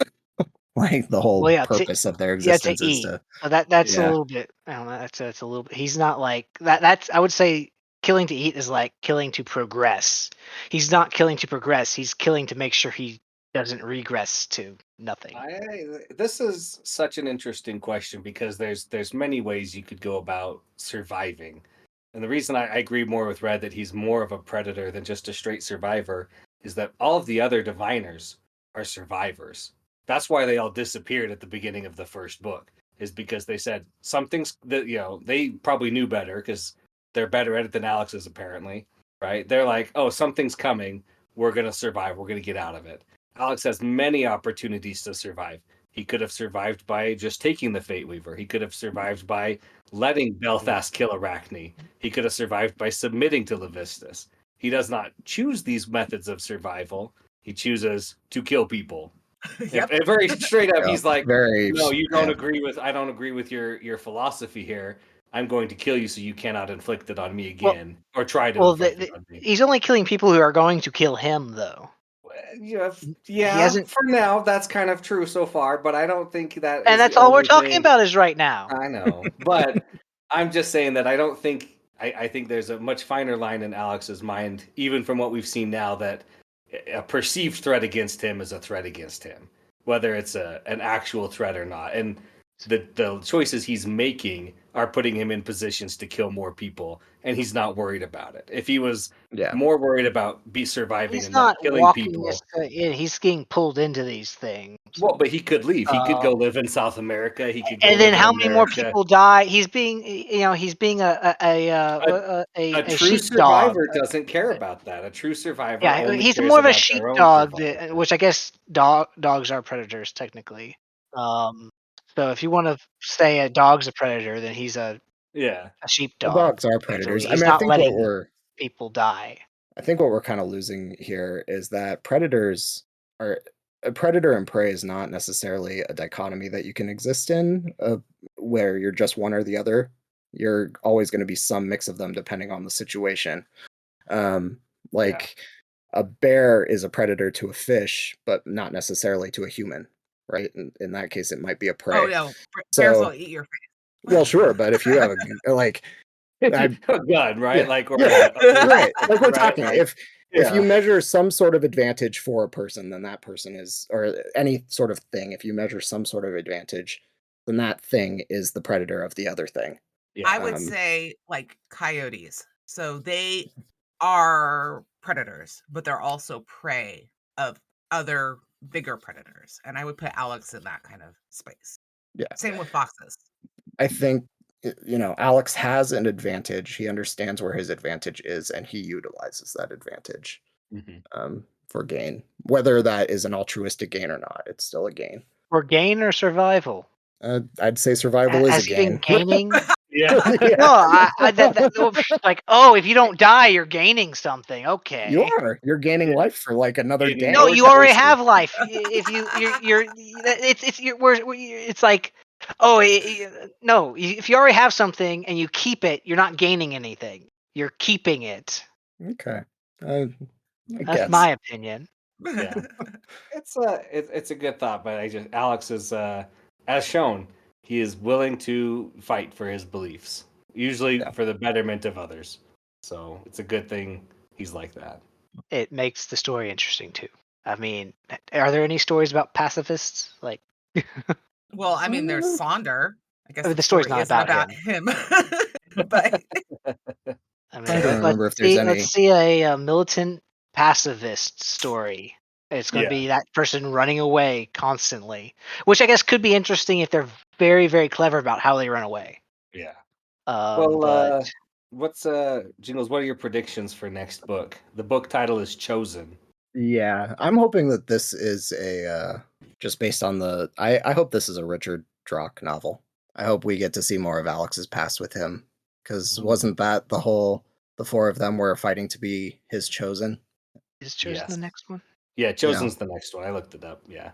Speaker 1: Like the whole
Speaker 3: Well, yeah,
Speaker 1: purpose of their
Speaker 3: to
Speaker 1: existence is
Speaker 3: eat.
Speaker 1: to
Speaker 3: So that's a
Speaker 1: yeah.
Speaker 3: little bit. I don't know. That's a little bit. He's not like that. That's I would say killing to eat is like killing to progress. He's not killing to progress. He's killing to make sure he doesn't regress to nothing.
Speaker 4: this is such an interesting question because there's many ways you could go about surviving. And the reason I agree more with Red that he's more of a predator than just a straight survivor is that all of the other diviners are survivors. That's why they all disappeared at the beginning of the first book, is because they said something's that they probably knew better because they're better at it than Alex is apparently, right? They're like, oh, something's coming. We're gonna survive. We're gonna get out of it. Alex has many opportunities to survive. He could have survived by just taking the Fate Weaver. He could have survived by letting Belfast kill Arachne. He could have survived by submitting to Levistus. He does not choose these methods of survival. He chooses to kill people.
Speaker 2: Yep.
Speaker 4: If very straight up,
Speaker 1: Yeah,
Speaker 4: he's like,
Speaker 1: very
Speaker 4: "No, you don't
Speaker 1: yeah.
Speaker 4: agree with. I don't agree with your philosophy here. I'm going to kill you so you cannot inflict it on me
Speaker 3: Well,
Speaker 4: again, or try to
Speaker 3: well,
Speaker 4: inflict it on me."
Speaker 3: he's only killing people who are going to kill him, though.
Speaker 4: Yeah,
Speaker 3: He
Speaker 4: yeah.
Speaker 3: hasn't,
Speaker 4: For now, that's kind of true so far, but I don't think that
Speaker 3: and
Speaker 4: is the
Speaker 3: that's all we're
Speaker 4: only
Speaker 3: talking
Speaker 4: thing.
Speaker 3: about is right now.
Speaker 4: I know, but I'm just saying that I don't think I think there's a much finer line in Alex's mind, even from what we've seen now, that a perceived threat against him is a threat against him, whether it's an actual threat or not. And the choices he's making are putting him in positions to kill more people, and he's not worried about it. If he was
Speaker 1: Yeah.
Speaker 4: more worried about surviving
Speaker 3: He's
Speaker 4: and not
Speaker 3: not
Speaker 4: killing
Speaker 3: walking
Speaker 4: people,
Speaker 3: necessarily in. He's getting pulled into these things.
Speaker 4: well, but he could leave. He could
Speaker 3: Uh,
Speaker 4: go live in South America. He could go
Speaker 3: and then
Speaker 4: live in
Speaker 3: how many more
Speaker 4: America.
Speaker 3: people die? He's being, he's being
Speaker 4: A
Speaker 3: a
Speaker 4: true
Speaker 3: sheepdog.
Speaker 4: survivor doesn't care about that. A true survivor
Speaker 3: Yeah,
Speaker 4: only
Speaker 3: he's
Speaker 4: cares
Speaker 3: more of a
Speaker 4: about their own
Speaker 3: sheepdog,
Speaker 4: survival.
Speaker 3: which I guess dogs are predators technically. Um, so if you want to say a dog's a predator, then he's a
Speaker 4: Yeah.
Speaker 1: Well,
Speaker 3: sheepdog.
Speaker 1: dogs are
Speaker 3: Effectively,
Speaker 1: predators. I
Speaker 3: he's
Speaker 1: mean,
Speaker 3: not letting people die.
Speaker 1: I think what we're kind of losing here is that predators are a predator and prey is not necessarily a dichotomy that you can exist in, where you're just one or the other. You're always going to be some mix of them depending on the situation. Um,
Speaker 4: Yeah.
Speaker 1: like a bear is a predator to a fish, but not necessarily to a human, right? In that case, it might be a
Speaker 2: Oh,
Speaker 1: prey.
Speaker 2: no. Bears will
Speaker 1: So,
Speaker 2: eat your
Speaker 1: well,
Speaker 2: face.
Speaker 1: sure, but if you have like, I
Speaker 4: A gun, right?
Speaker 1: yeah,
Speaker 4: Like or
Speaker 1: yeah,
Speaker 4: a
Speaker 1: right. Like we're
Speaker 4: right?
Speaker 1: talking,
Speaker 4: Like
Speaker 1: if you
Speaker 4: yeah.
Speaker 1: measure some sort of advantage for a person, then that person is, or any sort of thing. If you measure some sort of advantage, then that thing is the predator of the other thing.
Speaker 2: I
Speaker 4: Yeah.
Speaker 2: would say, like, coyotes. So they are predators, but they're also prey of other bigger predators, and I would put Alex in that kind of space.
Speaker 1: Yeah,
Speaker 2: Same with foxes.
Speaker 1: I think Alex has an advantage. He understands where his advantage is, and he utilizes that advantage
Speaker 4: Mhm.
Speaker 1: For gain. Whether that is an altruistic gain or not, it's still a gain.
Speaker 3: For gain or survival?
Speaker 1: I'd say survival is a
Speaker 3: Has he been
Speaker 1: gain.
Speaker 3: gaining?
Speaker 4: Yeah.
Speaker 3: No, like, oh, if you don't die, you're gaining something.
Speaker 1: You
Speaker 3: Okay.
Speaker 1: are. You're gaining life for like another
Speaker 4: Gaining
Speaker 3: No,
Speaker 1: day.
Speaker 3: you already
Speaker 1: Seriously.
Speaker 3: have life. If it's like, oh, no. If you already have something and you keep it, you're not gaining anything. You're keeping it.
Speaker 1: Okay. I
Speaker 3: That's
Speaker 1: guess.
Speaker 3: my opinion.
Speaker 4: Yeah. It's a good thought, but Alex is as shown, he is willing to fight for his beliefs, usually
Speaker 1: Yeah.
Speaker 4: for the betterment of others. So it's a good thing he's like that.
Speaker 3: It makes the story interesting too. I mean, are there any stories about pacifists? Like,
Speaker 2: Well, I mean, there's Sonder. I guess
Speaker 3: I mean,
Speaker 2: the
Speaker 3: the story's
Speaker 2: story
Speaker 3: not
Speaker 2: isn't
Speaker 3: about
Speaker 2: about
Speaker 3: him.
Speaker 2: him, but
Speaker 3: I mean,
Speaker 1: Trying to
Speaker 3: let's
Speaker 1: remember if there's
Speaker 3: see.
Speaker 1: any.
Speaker 3: Let's see a militant pacifist story. It's going to
Speaker 4: Yeah.
Speaker 3: be that person running away constantly, which I guess could be interesting if they're very, very clever about how they run away.
Speaker 4: Yeah.
Speaker 3: But
Speaker 4: Well, what's Jingles, what are your predictions for next book? The book title is Chosen.
Speaker 1: Yeah, I'm hoping that this is a just based on the. I hope this is a Richard Drock novel. I hope we get to see more of Alex's past with him, because wasn't that the four of them were fighting to be his chosen?
Speaker 3: is chosen
Speaker 4: Yes.
Speaker 3: the next one?
Speaker 4: Yeah, Chosen's the next one. I looked it up. Yeah.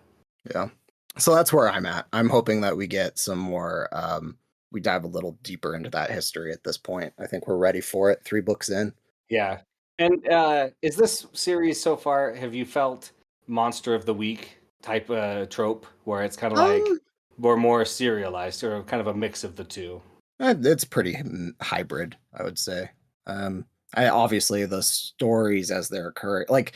Speaker 1: Yeah. So that's where I'm at. I'm hoping that we get some more. We dive a little deeper into that history at this point. I think we're ready for it. 3 books in.
Speaker 4: Yeah. And is this series so far, have you felt Monster of the Week type trope where it's kind of like
Speaker 1: Um,
Speaker 4: more serialized or kind of a mix of the two?
Speaker 1: It's pretty hybrid, I would say. I obviously the stories as they're occurring, like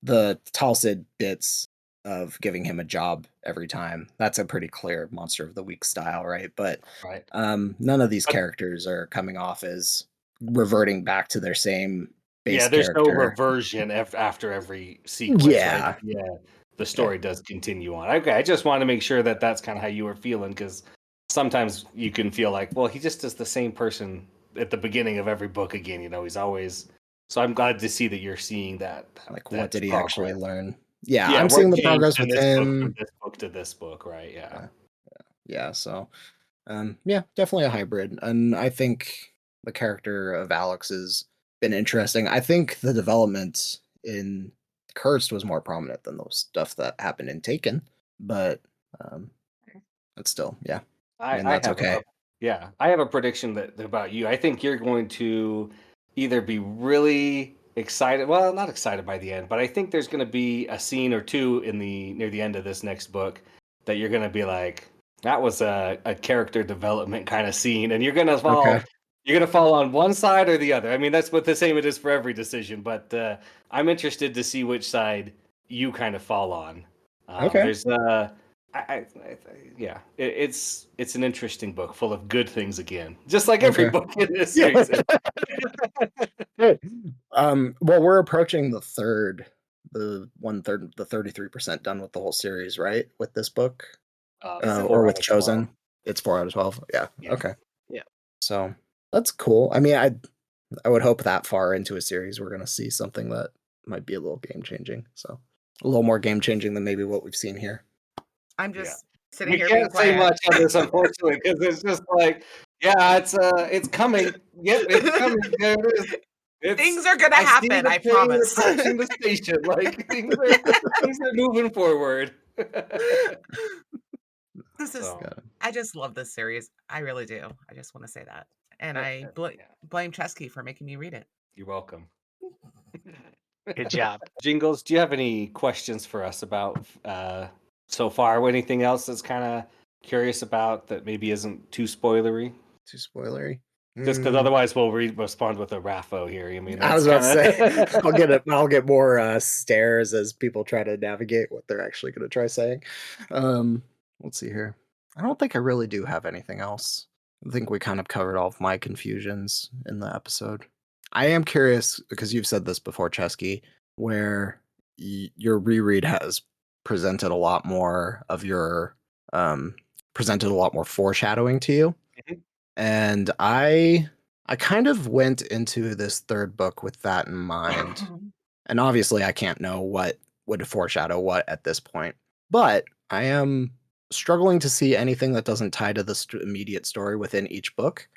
Speaker 1: the Talcid bits of giving him a job every time. That's a pretty clear Monster of the Week style, right? But
Speaker 4: Right.
Speaker 1: none of these
Speaker 4: But
Speaker 1: characters are coming off as reverting back to their same base
Speaker 4: yeah, there's no
Speaker 1: character.
Speaker 4: reversion after every sequence, right?
Speaker 1: Yeah,
Speaker 4: Yeah, the
Speaker 1: yeah,
Speaker 4: story does continue on. Okay, I just want to make sure that that's kind of how you were feeling because sometimes you can feel like, well, he just is the same person at the beginning of every book again. He's always. So I'm glad to see that you're seeing
Speaker 1: like what
Speaker 4: that
Speaker 1: did he actually
Speaker 4: progress.
Speaker 1: learn? Yeah,
Speaker 4: Yeah,
Speaker 1: I'm
Speaker 4: what
Speaker 1: seeing the
Speaker 4: changed
Speaker 1: progress
Speaker 4: in
Speaker 1: with
Speaker 4: this book from
Speaker 1: him.
Speaker 4: this book to this book, right? Yeah.
Speaker 1: Yeah, yeah. So yeah, definitely a hybrid. And I think the character of Alex has been interesting. I think the development in Cursed was more prominent than those stuff that happened in Taken, but um, it's still, yeah. I mean,
Speaker 4: I
Speaker 1: that's
Speaker 4: have
Speaker 1: okay.
Speaker 4: I have a prediction that about you. I think you're going to either be really excited, well, not excited by the end, but I think there's going to be a scene or two in the near the end of this next book that you're going to be like, that was a character development kind of scene, and
Speaker 1: Okay.
Speaker 4: you're going to fall on one side or the other. I mean, that's what the same it is for every decision, but I'm interested to see which side you kind of fall on.
Speaker 1: Okay.
Speaker 4: There's yeah, it's an interesting book full of good things again, just like every
Speaker 1: Okay.
Speaker 4: book in this
Speaker 1: Yeah.
Speaker 4: series.
Speaker 1: Good. Well, we're approaching the 33% done with the whole series, right? With this book,
Speaker 2: is it?
Speaker 1: or
Speaker 4: 4
Speaker 1: with
Speaker 4: out of 12.
Speaker 1: Chosen, it's 4 out of 12. Yeah.
Speaker 4: Yeah,
Speaker 1: Okay.
Speaker 3: Yeah.
Speaker 1: So that's cool. I mean, I would hope that far into a series we're gonna see something that might be a little game changing. So a little more game changing than maybe what we've seen here.
Speaker 2: I'm
Speaker 4: yeah.
Speaker 2: just sitting
Speaker 4: We
Speaker 2: here being
Speaker 4: can't say
Speaker 2: quiet.
Speaker 4: much on this, unfortunately, because it's just like, yeah, it's coming. Yep, it's coming. There it is.
Speaker 2: Things
Speaker 4: It's
Speaker 2: are gonna
Speaker 4: I see
Speaker 2: happen,
Speaker 4: the
Speaker 2: I
Speaker 4: train
Speaker 2: promise.
Speaker 4: approaching the station. Like things are moving forward.
Speaker 2: This is
Speaker 4: So
Speaker 1: Got it.
Speaker 2: I just love this series. I really do. I just wanna say that. And I
Speaker 4: yeah,
Speaker 2: blame Chesky for making me read it.
Speaker 4: you're welcome.
Speaker 3: Good job.
Speaker 4: Jingles, do you have any questions for us about so far? Anything else that's kind of curious about that maybe isn't too spoilery?
Speaker 1: Too spoilery.
Speaker 4: Just because otherwise we'll respond with a RAFO here. I mean,
Speaker 1: I was
Speaker 4: that's
Speaker 1: about to
Speaker 4: kind
Speaker 1: say
Speaker 4: of.
Speaker 1: I'll get more stares as people try to navigate what they're actually going to try saying. Um, let's see here. I don't think I really do have anything else. I think we kind of covered all of my confusions in the episode. I am curious because you've said this before, Chesky, where your reread has presented a lot more of your presented a lot more foreshadowing to you, and I kind of went into this third book with that in mind. And obviously I can't know what would foreshadow what at this point. But I am struggling to see anything that doesn't tie to the immediate story within each book.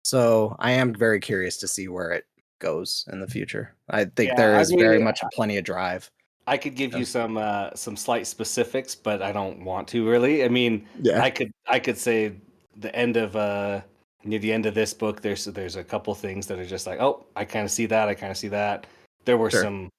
Speaker 1: So I am very curious to see where it goes in the future. I think
Speaker 4: Yeah,
Speaker 1: there
Speaker 4: I
Speaker 1: is
Speaker 4: mean,
Speaker 1: very much plenty of drive.
Speaker 4: I could give you
Speaker 1: Um,
Speaker 4: some slight specifics, but I don't want to really. I mean,
Speaker 1: Yeah,
Speaker 4: I could say the end of near the end of this book, there's a couple things that are just like, oh, I kind of see that, I kind of see that. There were
Speaker 1: sure.
Speaker 4: some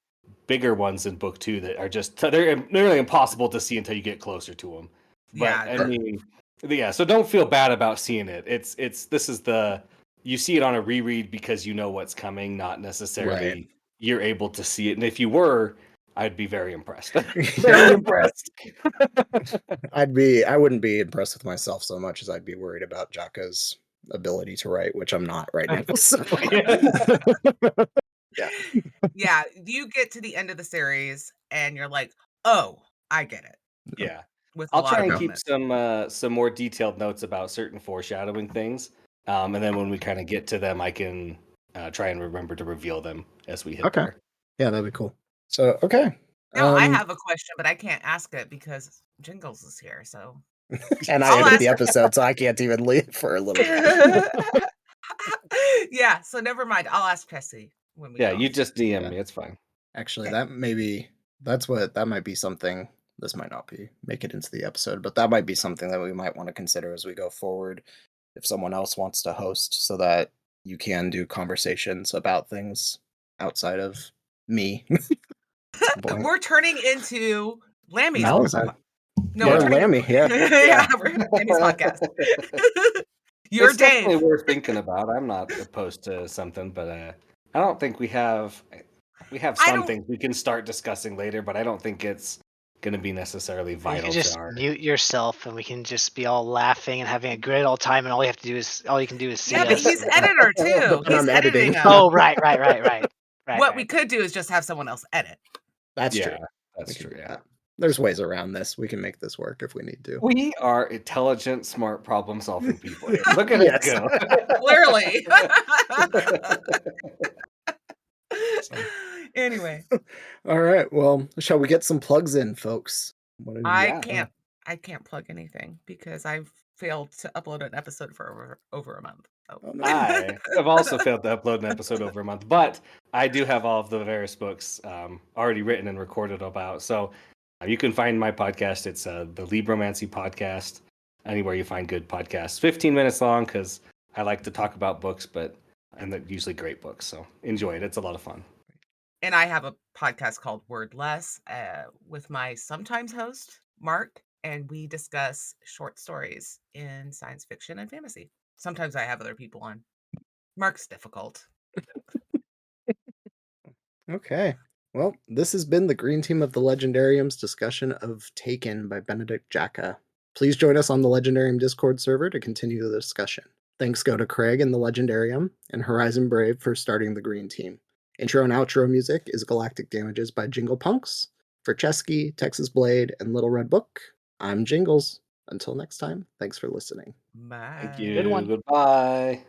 Speaker 4: bigger ones in book 2 that are just they're nearly impossible to see until you get closer to them. But
Speaker 2: Yeah,
Speaker 4: I
Speaker 1: Sure.
Speaker 4: mean, yeah, so don't feel bad about seeing it. It's this is the you see it on a reread because you know what's coming, not
Speaker 1: Right.
Speaker 4: necessarily you're able to see it. And if you were, I'd be very impressed.
Speaker 1: Yeah.
Speaker 4: Very impressed.
Speaker 1: I wouldn't be impressed with myself so much as I'd be worried about Jaka's ability to write, which I'm not right now. So yeah.
Speaker 2: yeah. You get to the end of the series and you're like, oh, I get it.
Speaker 4: Yeah.
Speaker 2: With a
Speaker 4: I'll
Speaker 2: lot
Speaker 4: try
Speaker 2: of
Speaker 4: and
Speaker 1: Okay.
Speaker 4: keep
Speaker 2: moments.
Speaker 4: some more detailed notes about certain foreshadowing things. And then when we kind of get to them, I can try and remember to reveal them as we hit
Speaker 1: Okay.
Speaker 4: there.
Speaker 1: Yeah, that'd be cool. So okay.
Speaker 2: Now I have a question, but I can't ask it because Jingles is here. So
Speaker 1: And I
Speaker 2: I'll
Speaker 1: edit
Speaker 2: ask.
Speaker 1: the episode, so I can't even leave for a little bit.
Speaker 2: Yeah, so never mind. I'll ask Jesse when we
Speaker 4: Yeah,
Speaker 2: get
Speaker 4: you
Speaker 2: off.
Speaker 4: just DM
Speaker 1: Yeah.
Speaker 4: me. It's fine.
Speaker 1: Actually,
Speaker 2: Okay.
Speaker 1: that might be something. This might not make it into the episode, but that might be something that we might want to consider as we go forward. If someone else wants to host, so that you can do conversations about things outside of me. At some point.
Speaker 2: We're turning into Lammy's.
Speaker 1: No,
Speaker 2: No,
Speaker 1: we're
Speaker 2: we're
Speaker 4: Yeah.
Speaker 2: turning.
Speaker 1: Lammy, yeah.
Speaker 2: Yeah, we're Lammy's podcast. You're
Speaker 4: It's definitely
Speaker 2: Dave.
Speaker 4: worth thinking about. I'm not opposed to something, but I don't think we have
Speaker 2: I
Speaker 4: some
Speaker 2: don't.
Speaker 4: things we can start discussing later, but I don't think it's going to be necessarily
Speaker 3: You
Speaker 4: vital
Speaker 3: can
Speaker 4: to
Speaker 3: just
Speaker 4: our.
Speaker 3: mute yourself, and we can just be all laughing and having a great old time, and all you can do is see
Speaker 2: Yeah, but
Speaker 3: us.
Speaker 2: he's editor too.
Speaker 1: But
Speaker 2: He's
Speaker 1: I'm
Speaker 2: editing
Speaker 1: editing.
Speaker 2: us.
Speaker 3: Oh, right.
Speaker 2: What we could do is just have someone else edit.
Speaker 1: That's
Speaker 4: Yeah,
Speaker 1: true. We
Speaker 4: that's
Speaker 1: can
Speaker 4: true.
Speaker 1: do
Speaker 4: Yeah.
Speaker 1: that. There's ways around this. We can make this work if we need to.
Speaker 4: We are intelligent, smart, problem-solving people here. Look at
Speaker 1: Yes.
Speaker 4: us go.
Speaker 2: Clearly.
Speaker 1: So,
Speaker 2: Anyway,
Speaker 1: all right. Well, shall we get some plugs in, folks?
Speaker 2: I
Speaker 4: Yeah.
Speaker 2: can't plug anything because I've failed to upload an episode for over a month. So.
Speaker 1: Oh, no.
Speaker 4: I have also failed to upload an episode over a month, but I do have all of the various books already written and recorded about. So you can find my podcast. It's the Libromancy Podcast, anywhere you find good podcasts. 15 minutes long because I like to talk about books, and they're usually great books. So enjoy it. It's a lot of fun.
Speaker 2: And I have a podcast called Word Less with my sometimes host, Mark, and we discuss short stories in science fiction and fantasy. Sometimes I have other people on. Mark's difficult.
Speaker 1: Okay. Well, this has been the Green Team of the Legendarium's discussion of Taken by Benedict Jacka. Please join us on the Legendarium Discord server to continue the discussion. Thanks go to Craig and the Legendarium and Horizon Brave for starting the Green Team. Intro and outro music is Galactic Damages by Jingle Punks. For Chesky, Texasblade, and Little Red Book, I'm Jingles. Until next time, thanks for listening.
Speaker 2: Bye.
Speaker 4: Thank you.
Speaker 3: Good one.
Speaker 4: Goodbye.